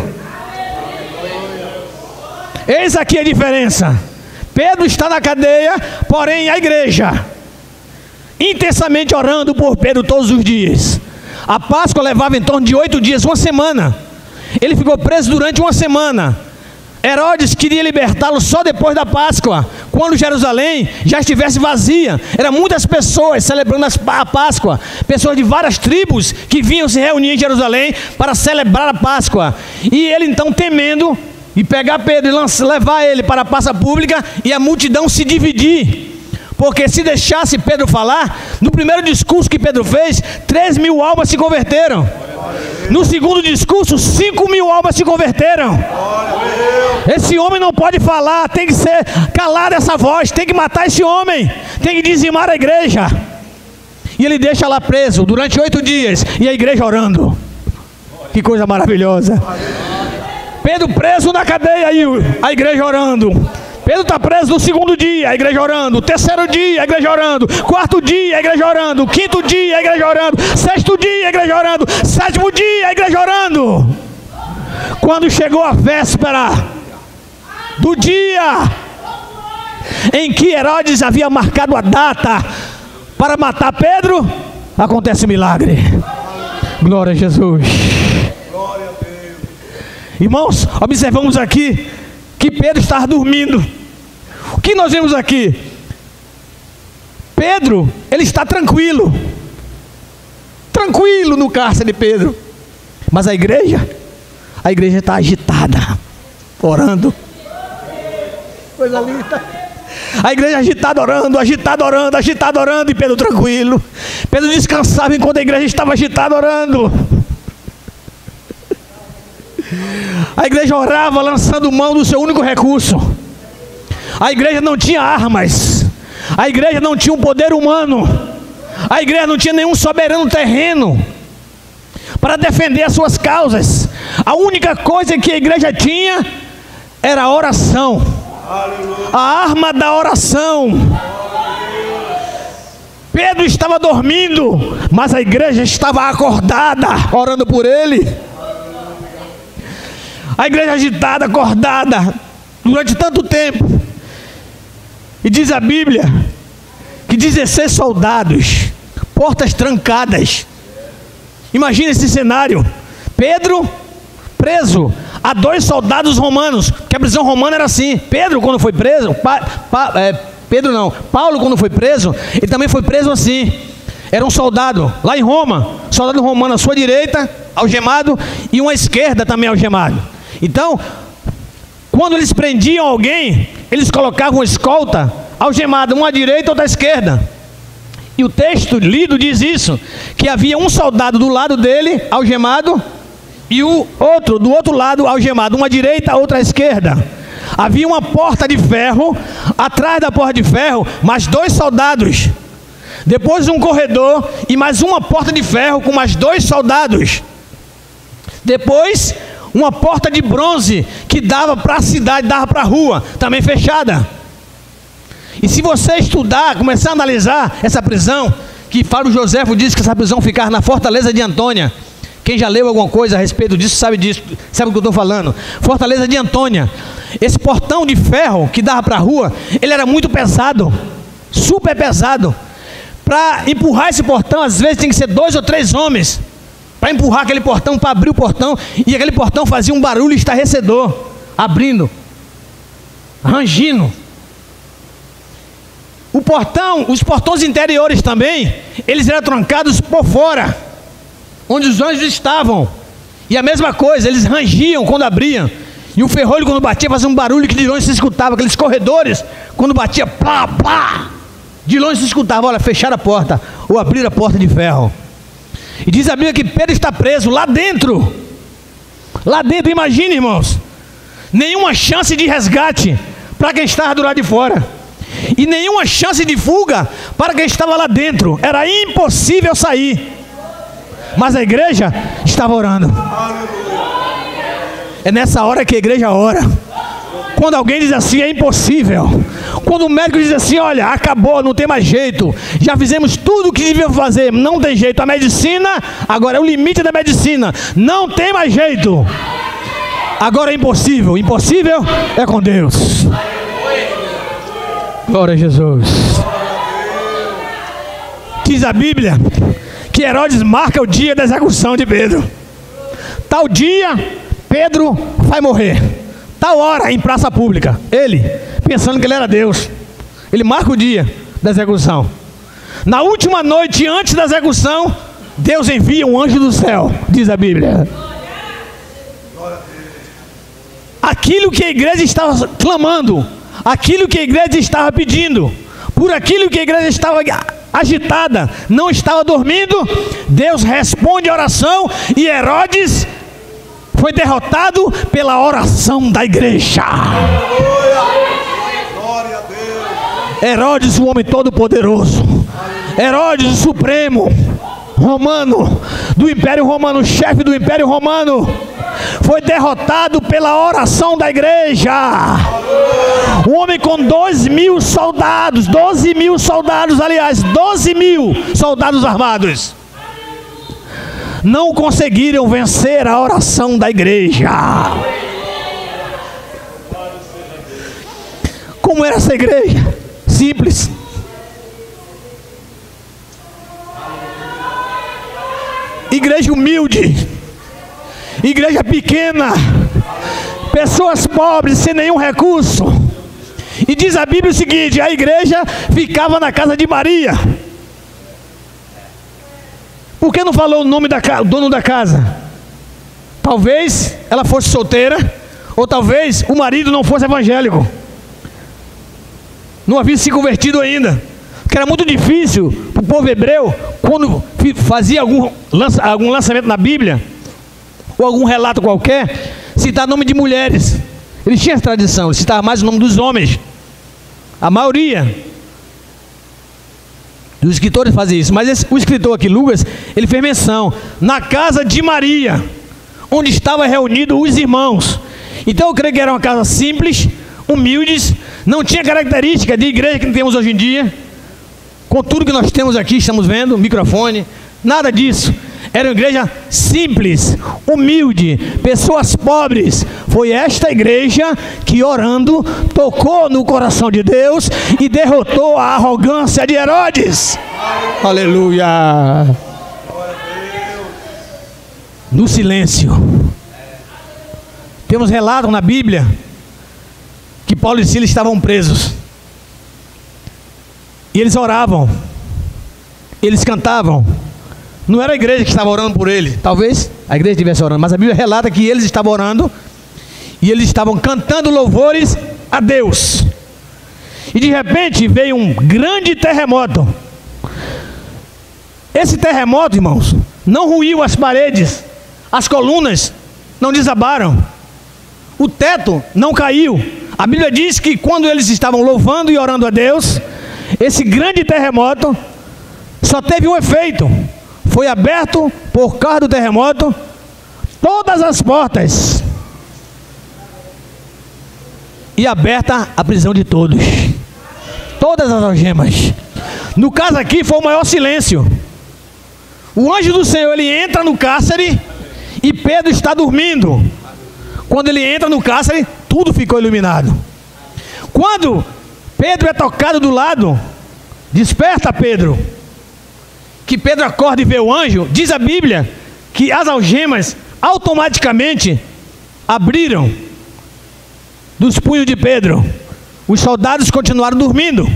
Eis aqui a diferença. Pedro está na cadeia, porém a igreja intensamente orando por Pedro todos os dias. A Páscoa levava em torno de 8 dias, uma semana. Ele ficou preso durante uma semana. Herodes queria libertá-lo só depois da Páscoa, quando Jerusalém já estivesse vazia. Eram muitas pessoas celebrando a Páscoa, pessoas de várias tribos que vinham se reunir em Jerusalém para celebrar a Páscoa. E ele então, temendo, e pegar Pedro e levar ele para a praça pública e a multidão se dividir. Porque se deixasse Pedro falar, no primeiro discurso que Pedro fez, 3 mil almas se converteram. No segundo discurso, 5 mil almas se converteram. Esse homem não pode falar, tem que ser calada essa voz, tem que matar esse homem, tem que dizimar a igreja. E ele deixa lá preso durante 8 dias e a igreja orando. Que coisa maravilhosa. Pedro preso na cadeia e a igreja orando. Pedro está preso no segundo dia, a igreja orando. Terceiro dia, a igreja orando. Quarto dia, a igreja orando. Quinto dia, a igreja orando. Sexto dia, a igreja orando. Sétimo dia, a igreja orando. Quando chegou a véspera do dia em que Herodes havia marcado a data para matar Pedro, acontece um milagre. Glória a Jesus. Irmãos, observamos aqui que Pedro estava dormindo. O que nós vemos aqui? Pedro, ele está tranquilo. Tranquilo no cárcere, Pedro. Mas a igreja está agitada, orando. Coisa linda. A igreja agitada orando, e Pedro tranquilo. Pedro descansava enquanto a igreja estava agitada orando. A igreja orava lançando mão do seu único recurso. A igreja não tinha armas. A igreja não tinha um poder humano. A igreja não tinha nenhum soberano terreno para defender as suas causas. A única coisa que a igreja tinha era a oração. A arma da oração. Pedro estava dormindo, mas a igreja estava acordada, orando por ele. A igreja agitada, acordada, durante tanto tempo. E diz a Bíblia que 16 soldados, portas trancadas. Imagina esse cenário. Pedro preso a 2 soldados romanos, porque a prisão romana era assim. Pedro, quando foi preso, Paulo, quando foi preso, ele também foi preso assim. Era um soldado lá em Roma, soldado romano à sua direita, algemado, e uma à esquerda também algemado. Então, quando eles prendiam alguém, eles colocavam uma escolta algemada, uma à direita e outra à esquerda. E o texto lido diz isso, que havia um soldado do lado dele, algemado, e o outro do outro lado, algemado, uma à direita, outra à esquerda. Havia uma porta de ferro, atrás da porta de ferro, mais 2 soldados. Depois um corredor e mais uma porta de ferro com mais 2 soldados. Depois uma porta de bronze que dava para a cidade, dava para a rua, também fechada. E se você estudar, começar a analisar essa prisão, que Fábio Joséfo diz que essa prisão ficava na fortaleza de Antônia. Quem já leu alguma coisa a respeito disso sabe disso, sabe o que eu estou falando. Fortaleza de Antônia. Esse portão de ferro que dava para a rua, ele era muito pesado, super pesado. Para empurrar esse portão, às vezes tem que ser 2 ou 3 homens para empurrar aquele portão, para abrir o portão. E aquele portão fazia um barulho estarrecedor, abrindo, rangindo. O portão, os portões interiores também, eles eram trancados por fora, onde os anjos estavam. E a mesma coisa, eles rangiam quando abriam. E o ferrolho, quando batia, fazia um barulho que de longe se escutava. Aqueles corredores, quando batia, plá, plá, de longe se escutava. Olha, fechar a porta ou abrir a porta de ferro. E diz a Bíblia que Pedro está preso lá dentro. Lá dentro, imagine, irmãos, nenhuma chance de resgate para quem estava do lado de fora. E nenhuma chance de fuga para quem estava lá dentro. Era impossível sair. Mas a igreja estava orando. É nessa hora que a igreja ora. Quando alguém diz assim, é impossível. Quando o médico diz assim, olha, acabou, não tem mais jeito. Já fizemos tudo o que devíamos fazer, não tem jeito. A medicina, agora é o limite da medicina. Não tem mais jeito. Agora é impossível. Impossível é com Deus. Glória a Jesus. Diz a Bíblia que Herodes marca o dia da execução de Pedro. Tal dia, Pedro vai morrer. Tal hora, em praça pública. Ele, pensando que ele era Deus, ele marca o dia da execução. Na última noite, antes da execução, Deus envia um anjo do céu, diz a Bíblia. Aquilo que a igreja estava clamando, aquilo que a igreja estava pedindo, por aquilo que a igreja estava agitada, não estava dormindo, Deus responde a oração e Herodes foi derrotado pela oração da igreja. Herodes, o homem todo poderoso, Herodes, o supremo romano, do Império Romano, chefe do Império Romano, foi derrotado pela oração da igreja. Um homem com 2.000 soldados, 12.000 soldados, aliás, 12.000 soldados armados, não conseguiram vencer a oração da igreja. Como era essa igreja? Simples. Igreja humilde, igreja pequena, pessoas pobres sem nenhum recurso. E diz a Bíblia o seguinte: a igreja ficava na casa de Maria. Por que não falou o nome do dono da casa? Talvez ela fosse solteira, ou talvez o marido não fosse evangélico, não havia se convertido ainda, porque era muito difícil para o povo hebreu, quando fazia algum lançamento na Bíblia, ou algum relato qualquer, citar nome de mulheres. Eles tinham essa tradição, eles citavam mais o nome dos homens. A maioria dos escritores fazia isso, mas o escritor aqui, Lucas, ele fez menção, na casa de Maria, onde estavam reunidos os irmãos. Então eu creio que era uma casa simples, humildes, não tinha característica de igreja que temos hoje em dia, com tudo que nós temos aqui, estamos vendo, microfone, nada disso. Era uma igreja simples, humilde, pessoas pobres. Foi esta igreja que, orando, tocou no coração de Deus e derrotou a arrogância de Herodes. Aleluia! No silêncio. Temos relato na Bíblia que Paulo e Silas estavam presos. E eles oravam. Eles cantavam. Não era a igreja que estava orando por ele. Talvez a igreja estivesse orando, mas a Bíblia relata que eles estavam orando e eles estavam cantando louvores a Deus. E de repente veio um grande terremoto. Esse terremoto, irmãos, não ruiu as paredes, as colunas não desabaram, o teto não caiu. A Bíblia diz que quando eles estavam louvando e orando a Deus, esse grande terremoto só teve um efeito. Foi aberto, por causa do terremoto, todas as portas. E aberta a prisão de todos. Todas as algemas. No caso aqui foi o maior silêncio. O anjo do Senhor, ele entra no cárcere e Pedro está dormindo. Quando ele entra no cárcere, tudo ficou iluminado. Quando Pedro é tocado do lado, desperta Pedro. Que Pedro acorda e vê o anjo, diz a Bíblia que as algemas automaticamente abriram dos punhos de Pedro. Os soldados continuaram dormindo.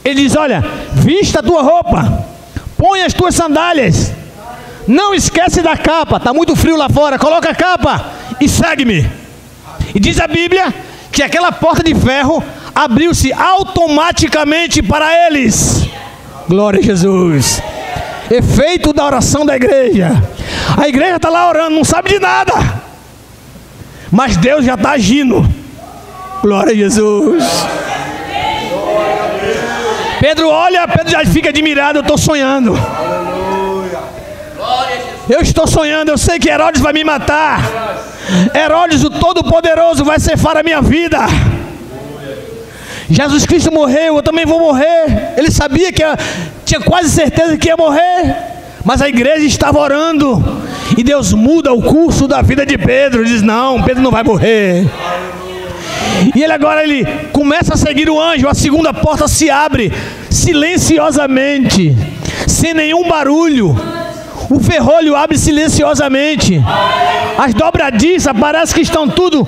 Ele diz: olha, vista a tua roupa, põe as tuas sandálias, não esquece da capa, está muito frio lá fora, coloca a capa e segue-me. E diz a Bíblia que aquela porta de ferro abriu-se automaticamente para eles. Glória a Jesus. Efeito da oração da igreja. A igreja está lá orando, não sabe de nada, mas Deus já está agindo. Glória a Jesus. Pedro olha, Pedro já fica admirado. Eu estou sonhando. Eu estou sonhando, eu sei que Herodes vai me matar. Herodes, o Todo-Poderoso, vai ceifar a minha vida. Jesus Cristo morreu, eu também vou morrer. Ele sabia que tinha quase certeza que ia morrer, mas a igreja estava orando, e Deus muda o curso da vida de Pedro. Diz: não, Pedro não vai morrer. E ele começa a seguir o anjo. A segunda porta se abre silenciosamente, sem nenhum barulho. O ferrolho abre silenciosamente. As dobradiças parece que estão tudo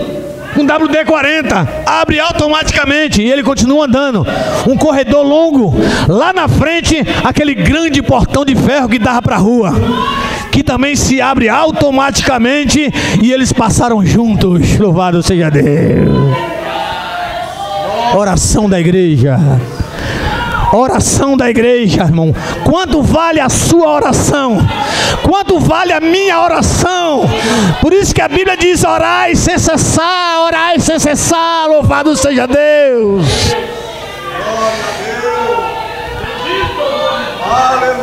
com WD-40, abre automaticamente, e ele continua andando. Um corredor longo, lá na frente, aquele grande portão de ferro que dava para a rua, que também se abre automaticamente, e eles passaram juntos. Louvado seja Deus. Oração da igreja. Oração da igreja, irmão. Quanto vale a sua oração? Quanto vale a minha oração? Por isso que a Bíblia diz: orai sem cessar, orai sem cessar. Louvado seja Deus.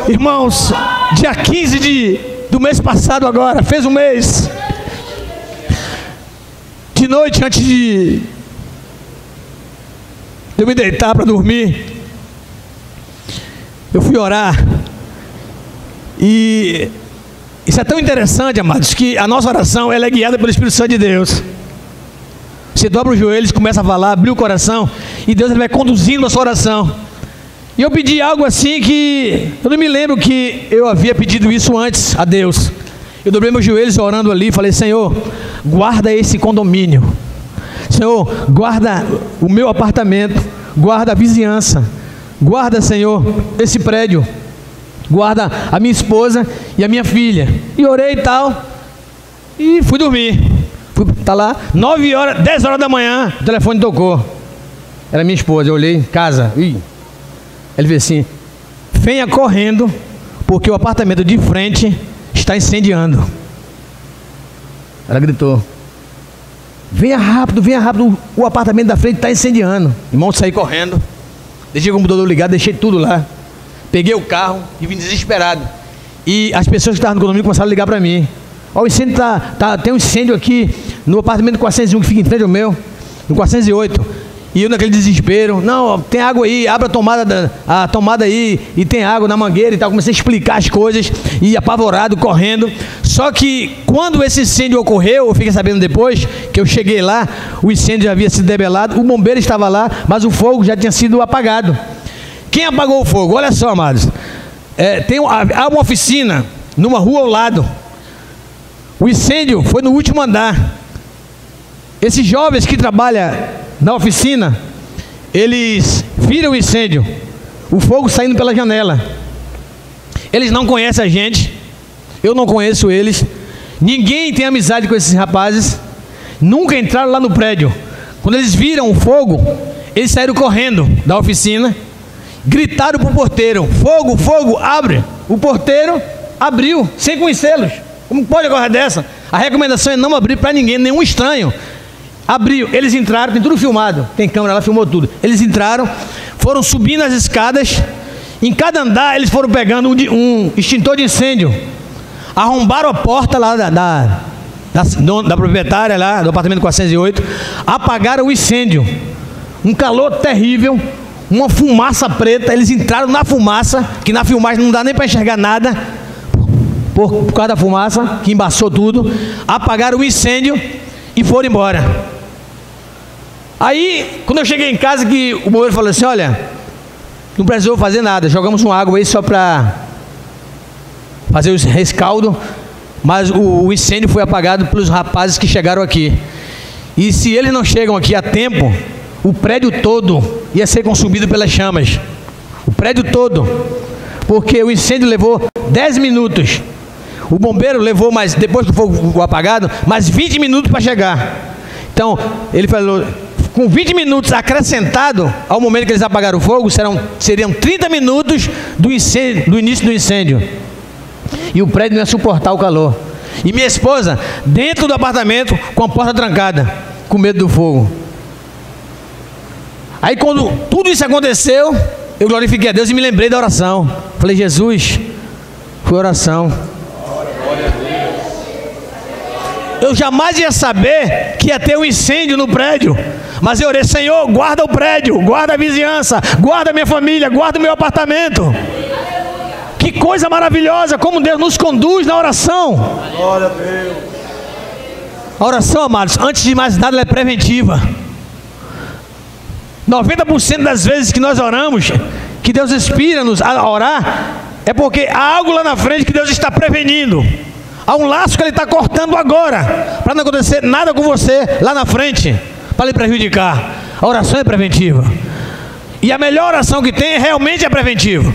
Irmãos, dia 15 do mês passado agora, fez um mês. De noite, antes de eu me deitar para dormir, eu fui orar. E isso é tão interessante, amados, que a nossa oração ela é guiada pelo Espírito Santo de Deus. Você dobra os joelhos, começa a falar, abre o coração, e Deus ele vai conduzindo a sua oração. E eu pedi algo assim que eu não me lembro que eu havia pedido isso antes a Deus. Eu dobrei meus joelhos orando ali e falei: Senhor, guarda esse condomínio. Senhor, guarda o meu apartamento, guarda a vizinhança, guarda, Senhor, esse prédio, guarda a minha esposa e a minha filha. E orei e tal, e fui dormir. Tá lá, 9 horas, 10 horas da manhã, o telefone tocou. Era minha esposa, eu olhei em casa. Ele disse assim: venha correndo, porque o apartamento de frente está incendiando. Ela gritou: venha rápido, o apartamento da frente está incendiando. Irmão, saí correndo, deixei o computador ligado, deixei tudo lá. Peguei o carro e vim desesperado. E as pessoas que estavam no condomínio começaram a ligar para mim: ó, o incêndio tem um incêndio aqui no apartamento 401 que fica em frente ao meu, no 408. E eu naquele desespero: não, tem água aí, abre a tomada aí, e tem água na mangueira e tal. Comecei a explicar as coisas, e apavorado, correndo. Só que quando esse incêndio ocorreu, eu fiquei sabendo depois, que eu cheguei lá, o incêndio já havia sido debelado, o bombeiro estava lá, mas o fogo já tinha sido apagado. Quem apagou o fogo? Olha só, amados, há uma oficina numa rua ao lado. O incêndio foi no último andar. Esses jovens que trabalham na oficina, eles viram o incêndio, o fogo saindo pela janela. Eles não conhecem a gente, eu não conheço eles, ninguém tem amizade com esses rapazes, nunca entraram lá no prédio. Quando eles viram o fogo, eles saíram correndo da oficina, gritaram para o porteiro: fogo, fogo, abre. O porteiro abriu, sem conhecê-los. Como pode uma coisa dessa? A recomendação é não abrir para ninguém, nenhum estranho. Abriu, eles entraram, tem tudo filmado, tem câmera lá, filmou tudo. Eles entraram, foram subindo as escadas, em cada andar eles foram pegando um extintor de incêndio, arrombaram a porta lá da proprietária lá, do apartamento 408, apagaram o incêndio, um calor terrível, uma fumaça preta. Eles entraram na fumaça, que na filmagem não dá nem para enxergar nada, por causa da fumaça, que embaçou tudo, apagaram o incêndio e foram embora. Aí, quando eu cheguei em casa, que o bombeiro falou assim: olha, não precisou fazer nada, jogamos uma água aí só para fazer o rescaldo, mas o incêndio foi apagado pelos rapazes que chegaram aqui. E se eles não chegam aqui a tempo, o prédio todo ia ser consumido pelas chamas. O prédio todo, porque o incêndio levou 10 minutos. O bombeiro levou mais, depois que o fogo foi apagado, mais 20 minutos para chegar. Então, ele falou, com 20 minutos acrescentado ao momento que eles apagaram o fogo, seriam 30 minutos do início do incêndio. E o prédio não ia suportar o calor. E minha esposa, dentro do apartamento, com a porta trancada, com medo do fogo. Aí quando tudo isso aconteceu, eu glorifiquei a Deus e me lembrei da oração. Falei: Jesus, foi oração. Eu jamais ia saber que ia ter um incêndio no prédio, mas eu orei: Senhor, guarda o prédio, guarda a vizinhança, guarda a minha família, guarda o meu apartamento. Que coisa maravilhosa, como Deus nos conduz na oração. Glória a Deus. A oração, amados, antes de mais nada, ela é preventiva. 90% das vezes que nós oramos, que Deus inspira-nos a orar, é porque há algo lá na frente que Deus está prevenindo. Há um laço que Ele está cortando agora, para não acontecer nada com você lá na frente, para lhe prejudicar. A oração é preventiva. E a melhor oração que tem realmente é preventiva.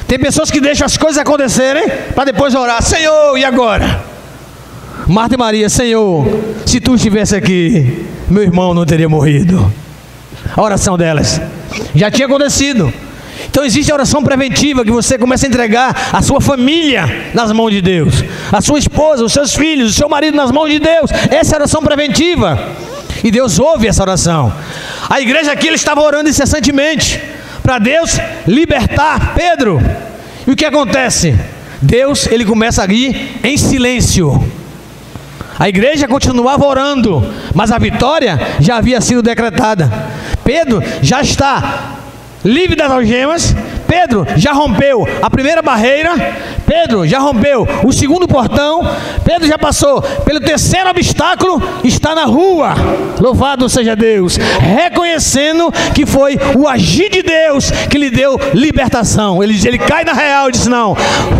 Tem pessoas que deixam as coisas acontecerem para depois orar: Senhor, e agora? Marta e Maria: Senhor, se Tu estivesse aqui, meu irmão não teria morrido. A oração delas já tinha acontecido. Então existe a oração preventiva, que você começa a entregar a sua família nas mãos de Deus, a sua esposa, os seus filhos, o seu marido nas mãos de Deus. Essa é a oração preventiva. E Deus ouve essa oração. A igreja aqui, ela estava orando incessantemente para Deus libertar Pedro. E o que acontece? Deus, Ele começa a ir em silêncio. A igreja continuava orando, mas a vitória já havia sido decretada. Pedro já está livre das algemas. Pedro já rompeu a primeira barreira. Pedro já rompeu o segundo portão. Pedro já passou pelo terceiro obstáculo. Está na rua, louvado seja Deus, reconhecendo que foi o agir de Deus que lhe deu libertação. Ele cai na real e diz: não,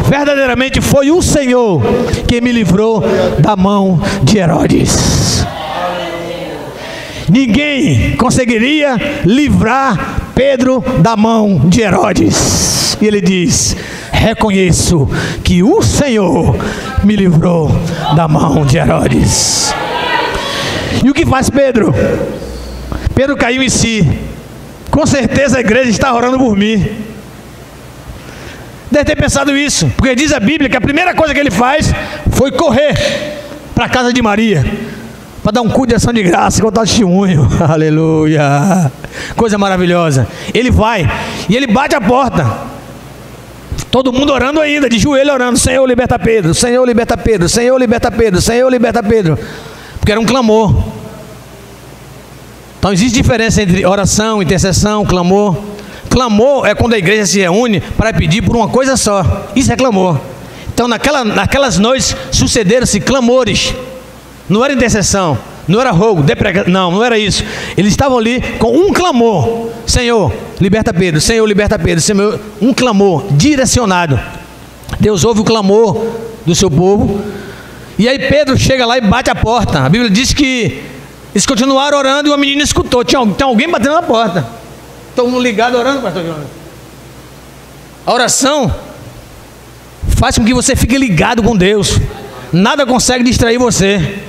verdadeiramente foi o Senhor que me livrou da mão de Herodes. ninguém conseguiria livrar Pedro da mão de Herodes. E ele diz: reconheço que o Senhor me livrou da mão de Herodes. E o que faz Pedro? Pedro caiu em si. Com certeza a igreja está orando por mim. Deve ter pensado isso, porque diz a Bíblia que a primeira coisa que ele faz foi correr para a casa de Maria, para dar um culto de ação de graça e contar o testemunho. Aleluia, coisa maravilhosa. Ele vai e ele bate a porta, todo mundo orando ainda, de joelho orando: Senhor, liberta Pedro, Senhor, liberta Pedro, Senhor, liberta Pedro, Senhor, liberta Pedro, porque era um clamor. Então existe diferença entre oração, intercessão, clamor. Clamor é quando a igreja se reúne para pedir por uma coisa só. Isso é clamor. Então naquelas noites sucederam-se clamores. Não era intercessão, não era rogo, não era isso. Eles estavam ali com um clamor: Senhor, liberta Pedro, Senhor, liberta Pedro, Senhor. Um clamor direcionado. Deus ouve o clamor do seu povo. E aí Pedro chega lá e bate a porta. A Bíblia diz que eles continuaram orando e uma menina escutou. Tinha alguém batendo na porta. Todo mundo ligado orando, pastor Jonas. A oração faz com que você fique ligado com Deus. Nada consegue distrair você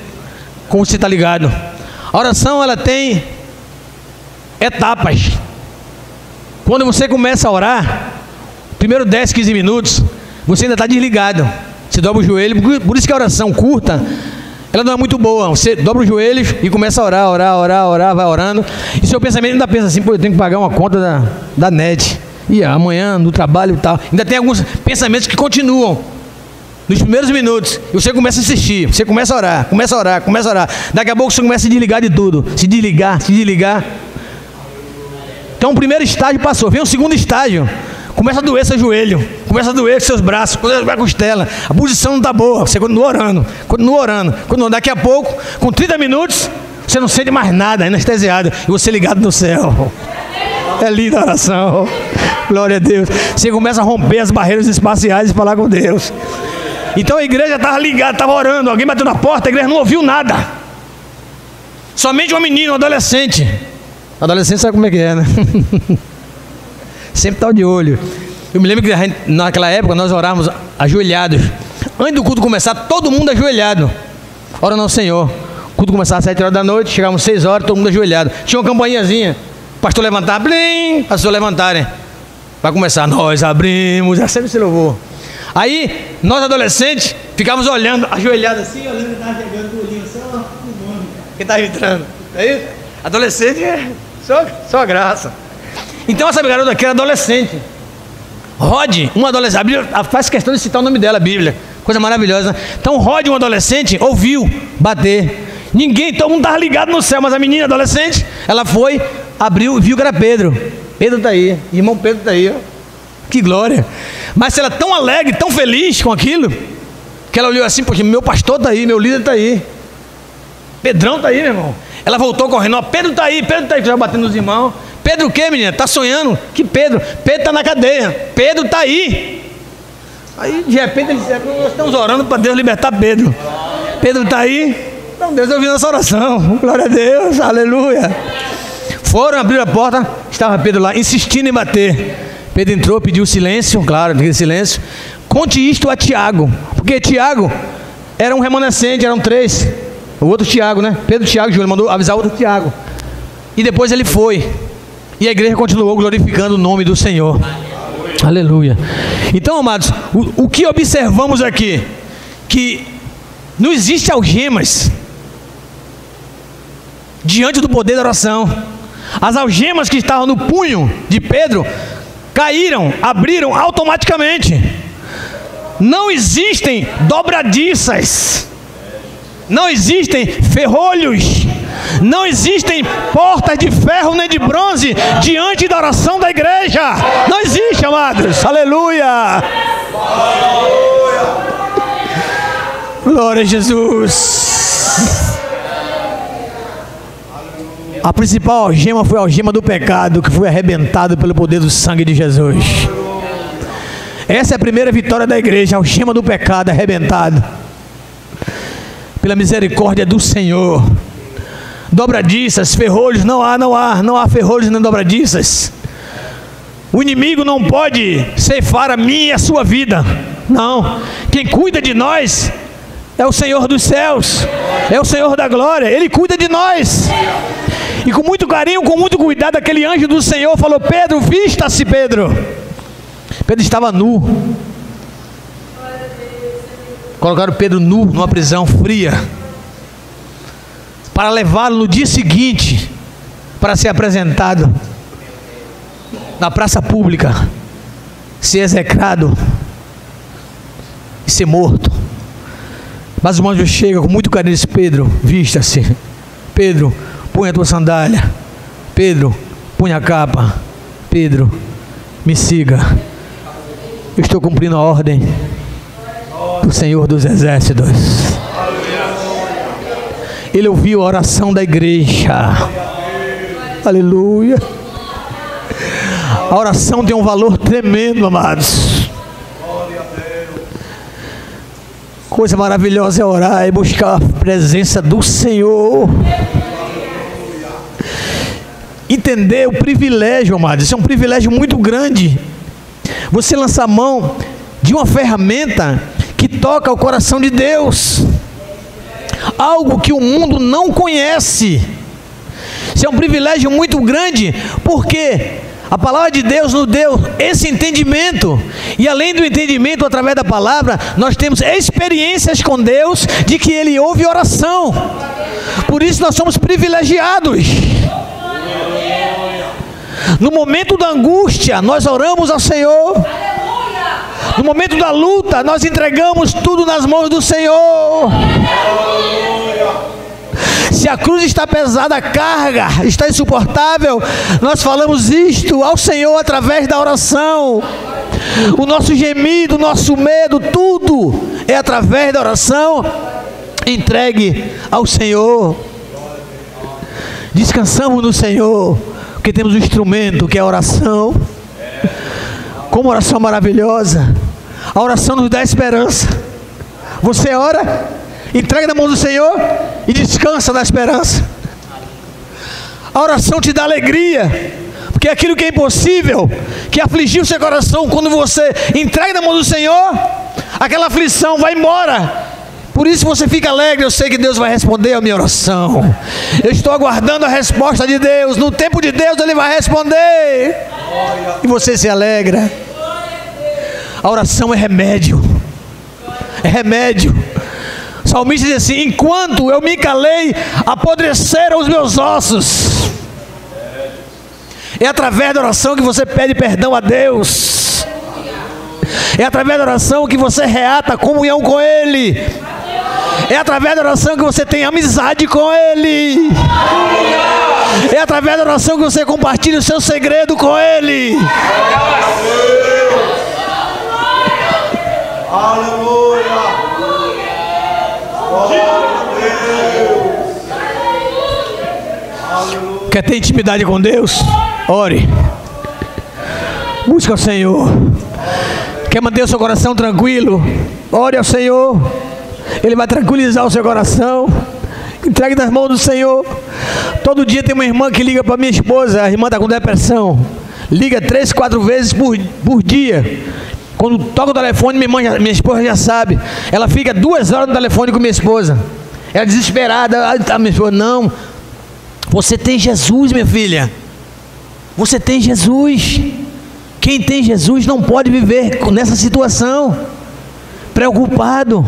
como você está ligado. A oração, ela tem etapas. Quando você começa a orar, primeiro 10, 15 minutos, você ainda está desligado. Você dobra o joelho. Por isso que a oração curta, ela não é muito boa. Você dobra os joelhos e começa a orar, vai orando. E seu pensamento ainda pensa assim: pô, eu tenho que pagar uma conta da net. E amanhã no trabalho e tal. Ainda tem alguns pensamentos que continuam nos primeiros minutos. E você começa a assistir, você começa a orar. Daqui a pouco você começa a se desligar de tudo. Se desligar. Então o primeiro estágio passou. Vem o segundo estágio. Começa a doer seu joelho, começa a doer seus braços, começa a doer a costela, a posição não está boa, você continua orando. Daqui a pouco, com 30 minutos, você não sente mais nada, anestesiado, e você ligado no céu. É linda a oração, glória a Deus. Você começa a romper as barreiras espaciais e falar com Deus. Então a igreja estava ligada, estava orando, alguém bateu na porta, a igreja não ouviu nada. Somente uma menina, um adolescente. Adolescente sabe como é que é, né? Sempre está de olho. Eu me lembro que naquela época nós orávamos ajoelhados. Antes do culto começar, todo mundo ajoelhado, orando ao Senhor. O culto começava às 7 horas da noite, chegávamos 6 horas, todo mundo ajoelhado. Tinha uma campainhazinha, o pastor levantava, blim, as pessoas levantarem. Vai começar: nós abrimos, é sempre esse louvor. Aí, nós adolescentes, ficávamos olhando, ajoelhados assim, olhando que estava chegando com o olhinho só, quem estava entrando. É isso? Adolescente é só graça. Então essa garota aqui era adolescente. Rod, uma adolescente, a Bíblia faz questão de citar o nome dela, a Bíblia, coisa maravilhosa. Então Rod, um adolescente, ouviu bater. Ninguém, todo mundo estava ligado no céu, mas a menina adolescente, ela foi, abriu e viu que era Pedro. Pedro está aí, irmão Pedro está aí, ó. Que glória. Mas ela tão alegre, tão feliz com aquilo, que ela olhou assim: poxa, meu pastor está aí, meu líder está aí, Pedrão está aí, meu irmão. Ela voltou correndo: ó, Pedro está aí, já batendo nos irmãos. Pedro o quê, menina? Está sonhando? Que Pedro? Pedro está na cadeia. Pedro está aí. Aí de repente eles disseram: nós estamos orando para Deus libertar Pedro. Pedro está aí. Então Deus ouviu nossa oração. Glória a Deus, aleluia. Foram abrir a porta, estava Pedro lá insistindo em bater. Pedro entrou, pediu silêncio, claro, pediu silêncio. Conte isto a Tiago, porque Tiago era um remanescente, eram 3. O outro Tiago, né? Pedro, Tiago, Júlio mandou avisar o outro Tiago. E depois ele foi. E a igreja continuou glorificando o nome do Senhor. Aleluia. Então, amados, o que observamos aqui? Que não existe algemas diante do poder da oração. As algemas que estavam no punho de Pedro caíram, abriram automaticamente. Não existem dobradiças, não existem ferrolhos, não existem portas de ferro nem de bronze diante da oração da igreja. Não existe, amados. Aleluia. Glória a Jesus. A principal algema foi a algema do pecado, que foi arrebentado pelo poder do sangue de Jesus. Essa é a primeira vitória da igreja, a algema do pecado arrebentado pela misericórdia do Senhor. dobradiças, ferrolhos. Não há ferrolhos nem dobradiças. O inimigo não pode ceifar a minha e a sua vida. Não. Quem cuida de nós é o Senhor dos céus, é o Senhor da glória. Ele cuida de nós. E com muito carinho, com muito cuidado, aquele anjo do Senhor falou: Pedro, vista-se, Pedro. Pedro estava nu. Colocaram Pedro nu numa prisão fria, para levá-lo no dia seguinte para ser apresentado na praça pública, ser execrado e ser morto. Mas o anjo chega com muito carinho e diz: Pedro, vista-se. Pedro, põe a tua sandália. Pedro, põe a capa. Pedro, me siga. Eu estou cumprindo a ordem do Senhor dos Exércitos. Ele ouviu a oração da igreja. Aleluia. A oração tem um valor tremendo, amados. Coisa maravilhosa é orar e buscar a presença do Senhor. Entender o privilégio, amados. Isso é um privilégio muito grande. Você lançar mão de uma ferramenta que toca o coração de Deus. Algo que o mundo não conhece. Isso é um privilégio muito grande, porque a palavra de Deus nos deu esse entendimento. E além do entendimento através da palavra, nós temos experiências com Deus de que Ele ouve oração. Por isso nós somos privilegiados. No momento da angústia, nós oramos ao Senhor. No momento da luta, nós entregamos tudo nas mãos do Senhor. Se a cruz está pesada, a carga está insuportável, nós falamos isto ao Senhor através da oração. O nosso gemido, o nosso medo, tudo é através da oração. Entregue ao Senhor. Descansamos no Senhor, porque temos um instrumento que é a oração. Como oração maravilhosa. A oração nos dá esperança. Você ora, entrega na mão do Senhor e descansa na esperança. A oração te dá alegria, porque aquilo que é impossível, que afligiu seu coração, quando você entrega na mão do Senhor, aquela aflição vai embora. Por isso você fica alegre. Eu sei que Deus vai responder a minha oração. Eu estou aguardando a resposta de Deus. No tempo de Deus Ele vai responder. E você se alegra. A oração é remédio. É remédio. O salmista diz assim: enquanto eu me calei, apodreceram os meus ossos. É através da oração que você pede perdão a Deus. É através da oração que você reata comunhão com Ele. É através da oração que você tem amizade com Ele. É através da oração que você compartilha o seu segredo com Ele. Aleluia. Quer ter intimidade com Deus? Ore. Busca o Senhor. Quer manter o seu coração tranquilo? Ore ao Senhor. Ele vai tranquilizar o seu coração. Entregue nas mãos do Senhor. Todo dia tem uma irmã que liga para minha esposa. A irmã está com depressão. Liga 3, 4 vezes por dia. Quando toca o telefone, minha esposa já sabe. Ela fica 2 horas no telefone com minha esposa. Ela desesperada. A minha esposa: não, você tem Jesus, minha filha. Você tem Jesus. Quem tem Jesus não pode viver nessa situação preocupado.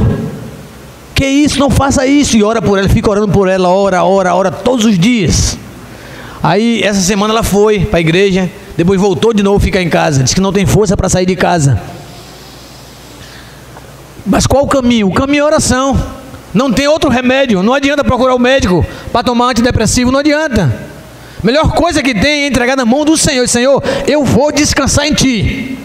Que isso, não faça isso. E ora por ela, fica orando por ela, ora todos os dias. Aí essa semana ela foi para a igreja, depois voltou de novo a ficar em casa. Disse que não tem força para sair de casa. Mas qual o caminho? O caminho é oração. Não tem outro remédio. Não adianta procurar o médico para tomar antidepressivo, não adianta. Melhor coisa que tem é entregar na mão do Senhor. Senhor, eu vou descansar em Ti.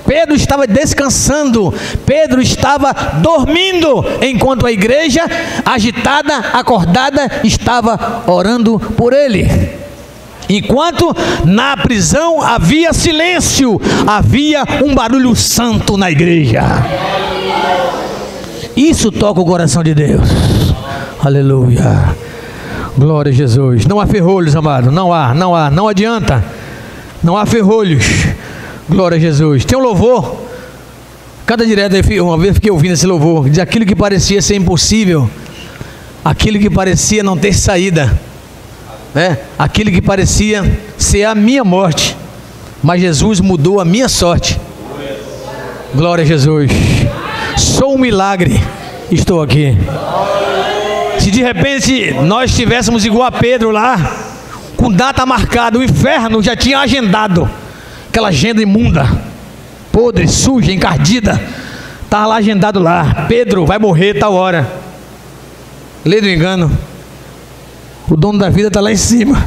Pedro estava descansando, Pedro estava dormindo, enquanto a igreja, agitada, acordada, estava orando por ele. Enquanto na prisão havia silêncio, havia um barulho santo na igreja. Isso toca o coração de Deus. Aleluia. Glória a Jesus. Não há ferrolhos, amado. Não adianta. Não há ferrolhos. Glória a Jesus. Tem um louvor. Cada direto, uma vez fiquei ouvindo esse louvor. Diz aquilo que parecia ser impossível. Aquilo que parecia não ter saída. Né? Aquilo que parecia ser a minha morte. Mas Jesus mudou a minha sorte. Glória a Jesus. Sou um milagre. Estou aqui. Se de repente nós estivéssemos igual a Pedro lá, com data marcada, o inferno já tinha agendado, aquela agenda imunda, podre, suja, encardida, estava lá agendado lá, Pedro vai morrer tal hora. Lê do engano, o dono da vida está lá em cima.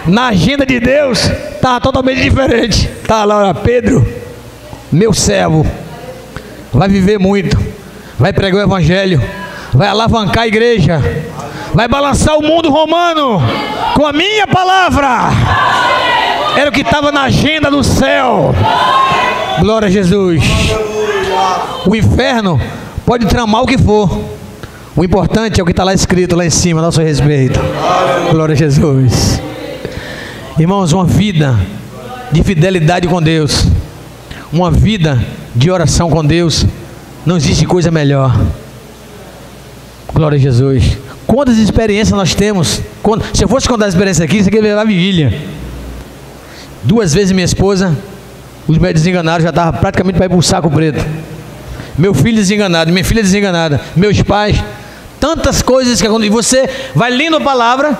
Na agenda de Deus estava totalmente diferente. Estava lá, Pedro, meu servo, vai viver muito, vai pregar o evangelho, vai alavancar a igreja, vai balançar o mundo romano com a minha palavra. Era o que estava na agenda do céu. Glória a Jesus. O inferno pode tramar o que for, o importante é o que está lá escrito lá em cima a nosso respeito. Glória a Jesus. Irmãos, uma vida de fidelidade com Deus, uma vida de oração com Deus, não existe coisa melhor. Glória a Jesus. Quantas experiências nós temos? Se eu fosse contar a experiência aqui, você queria levar a vigília. 2 vezes minha esposa, os médicos desenganaram, já estava praticamente para ir para o saco preto. Meu filho desenganado, minha filha desenganada, meus pais, tantas coisas que acontecem. E você vai lendo a palavra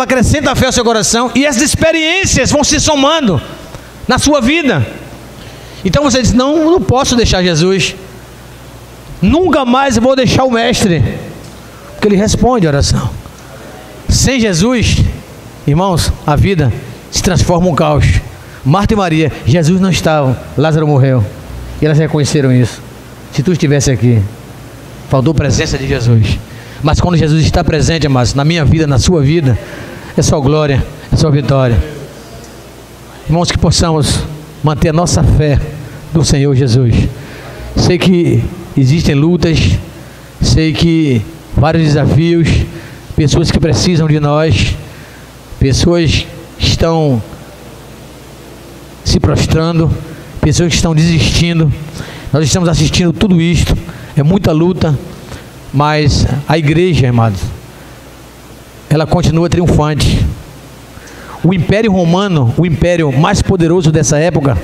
acrescenta a fé ao seu coração, e essas experiências vão se somando na sua vida. Então você diz, não posso deixar Jesus, nunca mais vou deixar o mestre, porque ele responde a oração. Sem Jesus, irmãos, a vida se transforma em um caos. Marta e Maria, Jesus não estava, Lázaro morreu, e elas reconheceram isso. Se tu estivesse aqui, faltou presença de Jesus. Mas quando Jesus está presente, amados, na minha vida, na sua vida, é só glória, é só vitória. Irmãos, que possamos manter a nossa fé do Senhor Jesus. Sei que existem lutas, sei que vários desafios, pessoas que precisam de nós, pessoas que estão se prostrando, pessoas que estão desistindo. Nós estamos assistindo tudo isto, é muita luta, mas a igreja, amados, ela continua triunfante. O Império Romano, o império mais poderoso dessa época,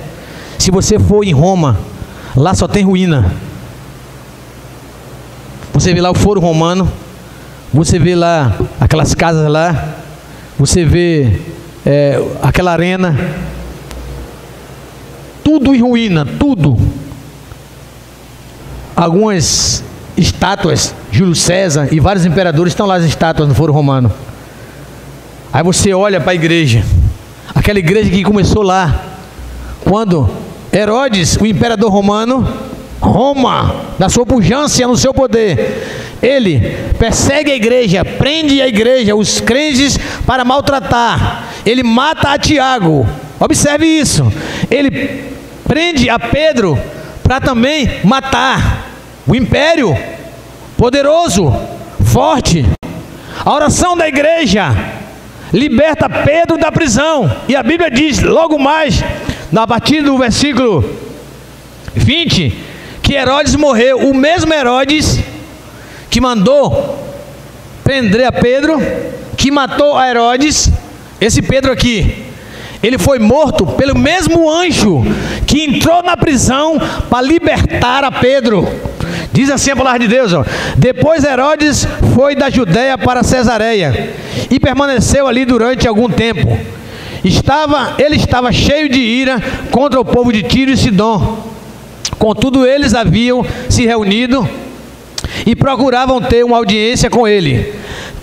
se você for em Roma, lá só tem ruína. Você vê lá o Foro Romano, você vê lá aquelas casas lá, você vê aquela arena, tudo em ruína, tudo. Algumas estátuas, Júlio César e vários imperadores estão lá, as estátuas no Foro Romano. Aí você olha para a igreja, aquela igreja que começou lá, quando Herodes, o imperador romano, Roma, na sua pujança, no seu poder, ele persegue a igreja, prende a igreja, os crentes, para maltratar. Ele mata a Tiago, observe isso. Ele prende a Pedro para também matar. O império poderoso, forte. A oração da igreja liberta Pedro da prisão. E a Bíblia diz, logo mais, a partir do versículo 20, que Herodes morreu. O mesmo Herodes que mandou prender a Pedro, que matou a Herodes, esse Pedro aqui, ele foi morto pelo mesmo anjo que entrou na prisão para libertar a Pedro. Diz assim a palavra de Deus, ó. Depois Herodes foi da Judéia para Cesareia e permaneceu ali durante algum tempo. Ele estava cheio de ira contra o povo de Tiro e Sidom. Contudo, eles haviam se reunido e procuravam ter uma audiência com ele.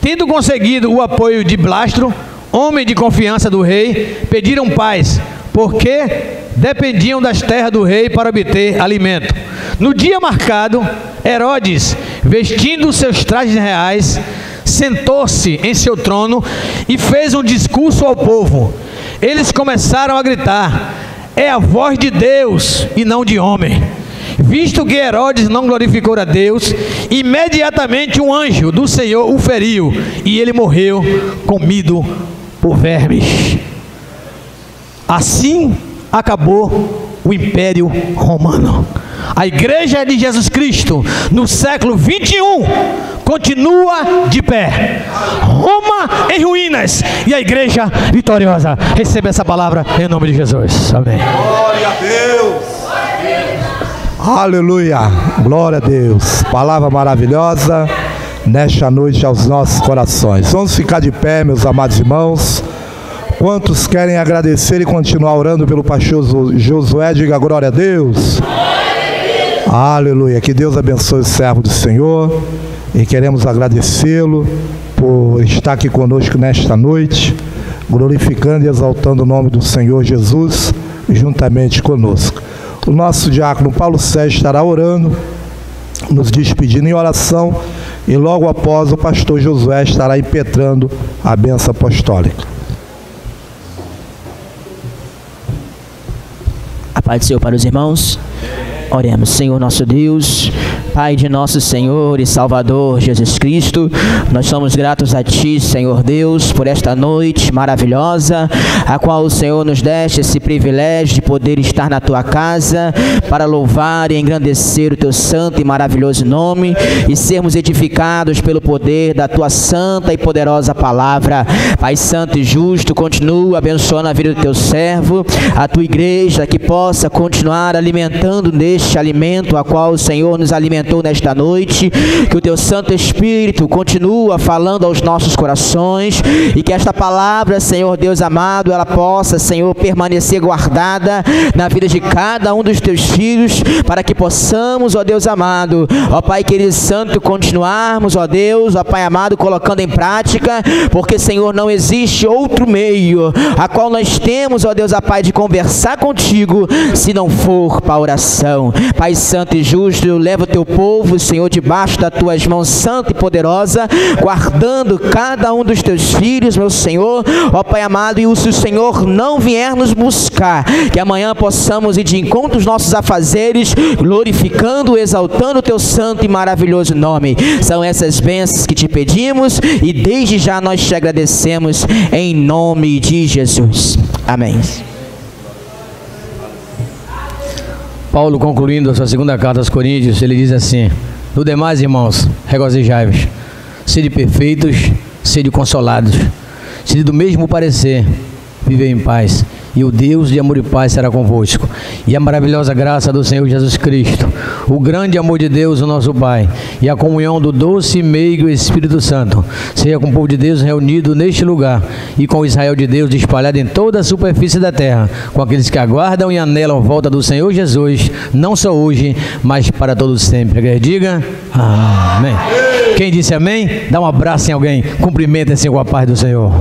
Tendo conseguido o apoio de Blastro, homem de confiança do rei, pediram paz, porque dependiam das terras do rei para obter alimento. No dia marcado, Herodes, vestindo seus trajes reais, sentou-se em seu trono e fez um discurso ao povo. Eles começaram a gritar: é a voz de Deus e não de homem. Visto que Herodes não glorificou a Deus, imediatamente um anjo do Senhor o feriu, e ele morreu comido por vermes. Assim acabou o Império Romano. A Igreja de Jesus Cristo, no século 21, continua de pé. Roma em ruínas e a Igreja vitoriosa. Receba essa palavra em nome de Jesus. Amém. Glória a Deus. Aleluia. Glória a Deus. Palavra maravilhosa nesta noite aos nossos corações. Vamos ficar de pé, meus amados irmãos. Quantos querem agradecer e continuar orando pelo pastor Josué? Diga glória a Deus. Aleluia, que Deus abençoe o servo do Senhor, e queremos agradecê-lo por estar aqui conosco nesta noite, glorificando e exaltando o nome do Senhor Jesus juntamente conosco. O nosso diácono Paulo Sérgio estará orando, nos despedindo em oração, e logo após o pastor Josué estará impetrando a bênção apostólica. A paz do Senhor para os irmãos. Oremos. Senhor nosso Deus, Pai de nosso Senhor e Salvador Jesus Cristo, nós somos gratos a Ti, Senhor Deus, por esta noite maravilhosa, a qual o Senhor nos deste esse privilégio de poder estar na Tua casa, para louvar e engrandecer o Teu santo e maravilhoso nome, e sermos edificados pelo poder da Tua santa e poderosa palavra. Pai santo e justo, continua abençoando a vida do Teu servo, a Tua igreja, que possa continuar alimentando deste alimento a qual o Senhor nos alimentou nesta noite, que o Teu Santo Espírito continua falando aos nossos corações, e que esta palavra, Senhor Deus amado, ela possa, Senhor, permanecer guardada na vida de cada um dos Teus filhos, para que possamos, ó Deus amado, ó Pai querido santo, continuarmos, ó Deus, ó Pai amado, colocando em prática, porque, Senhor, não existe outro meio a qual nós temos, ó Deus, a Pai, de conversar contigo, se não for para a oração. Pai santo e justo, leva o Teu povo, Senhor, debaixo das Tuas mãos santa e poderosa, guardando cada um dos Teus filhos, meu Senhor, ó Pai amado, e se o Senhor não vier nos buscar, que amanhã possamos ir de encontro aos nossos afazeres, glorificando, exaltando o Teu santo e maravilhoso nome. São essas bênçãos que Te pedimos, e desde já nós Te agradecemos, em nome de Jesus. Amém. Paulo, concluindo a sua segunda carta aos Coríntios, ele diz assim: no demais, irmãos, regozijai-vos, sede perfeitos, sede consolados, sede do mesmo parecer, vivei em paz, e o Deus de amor e paz será convosco. E a maravilhosa graça do Senhor Jesus Cristo, o grande amor de Deus, o nosso Pai, e a comunhão do doce e meigo Espírito Santo, seja com o povo de Deus reunido neste lugar, e com o Israel de Deus espalhado em toda a superfície da terra, com aqueles que aguardam e anelam a volta do Senhor Jesus, não só hoje, mas para todos sempre. A igreja diga amém. Quem disse amém, dá um abraço em alguém, cumprimenta-se com a paz do Senhor.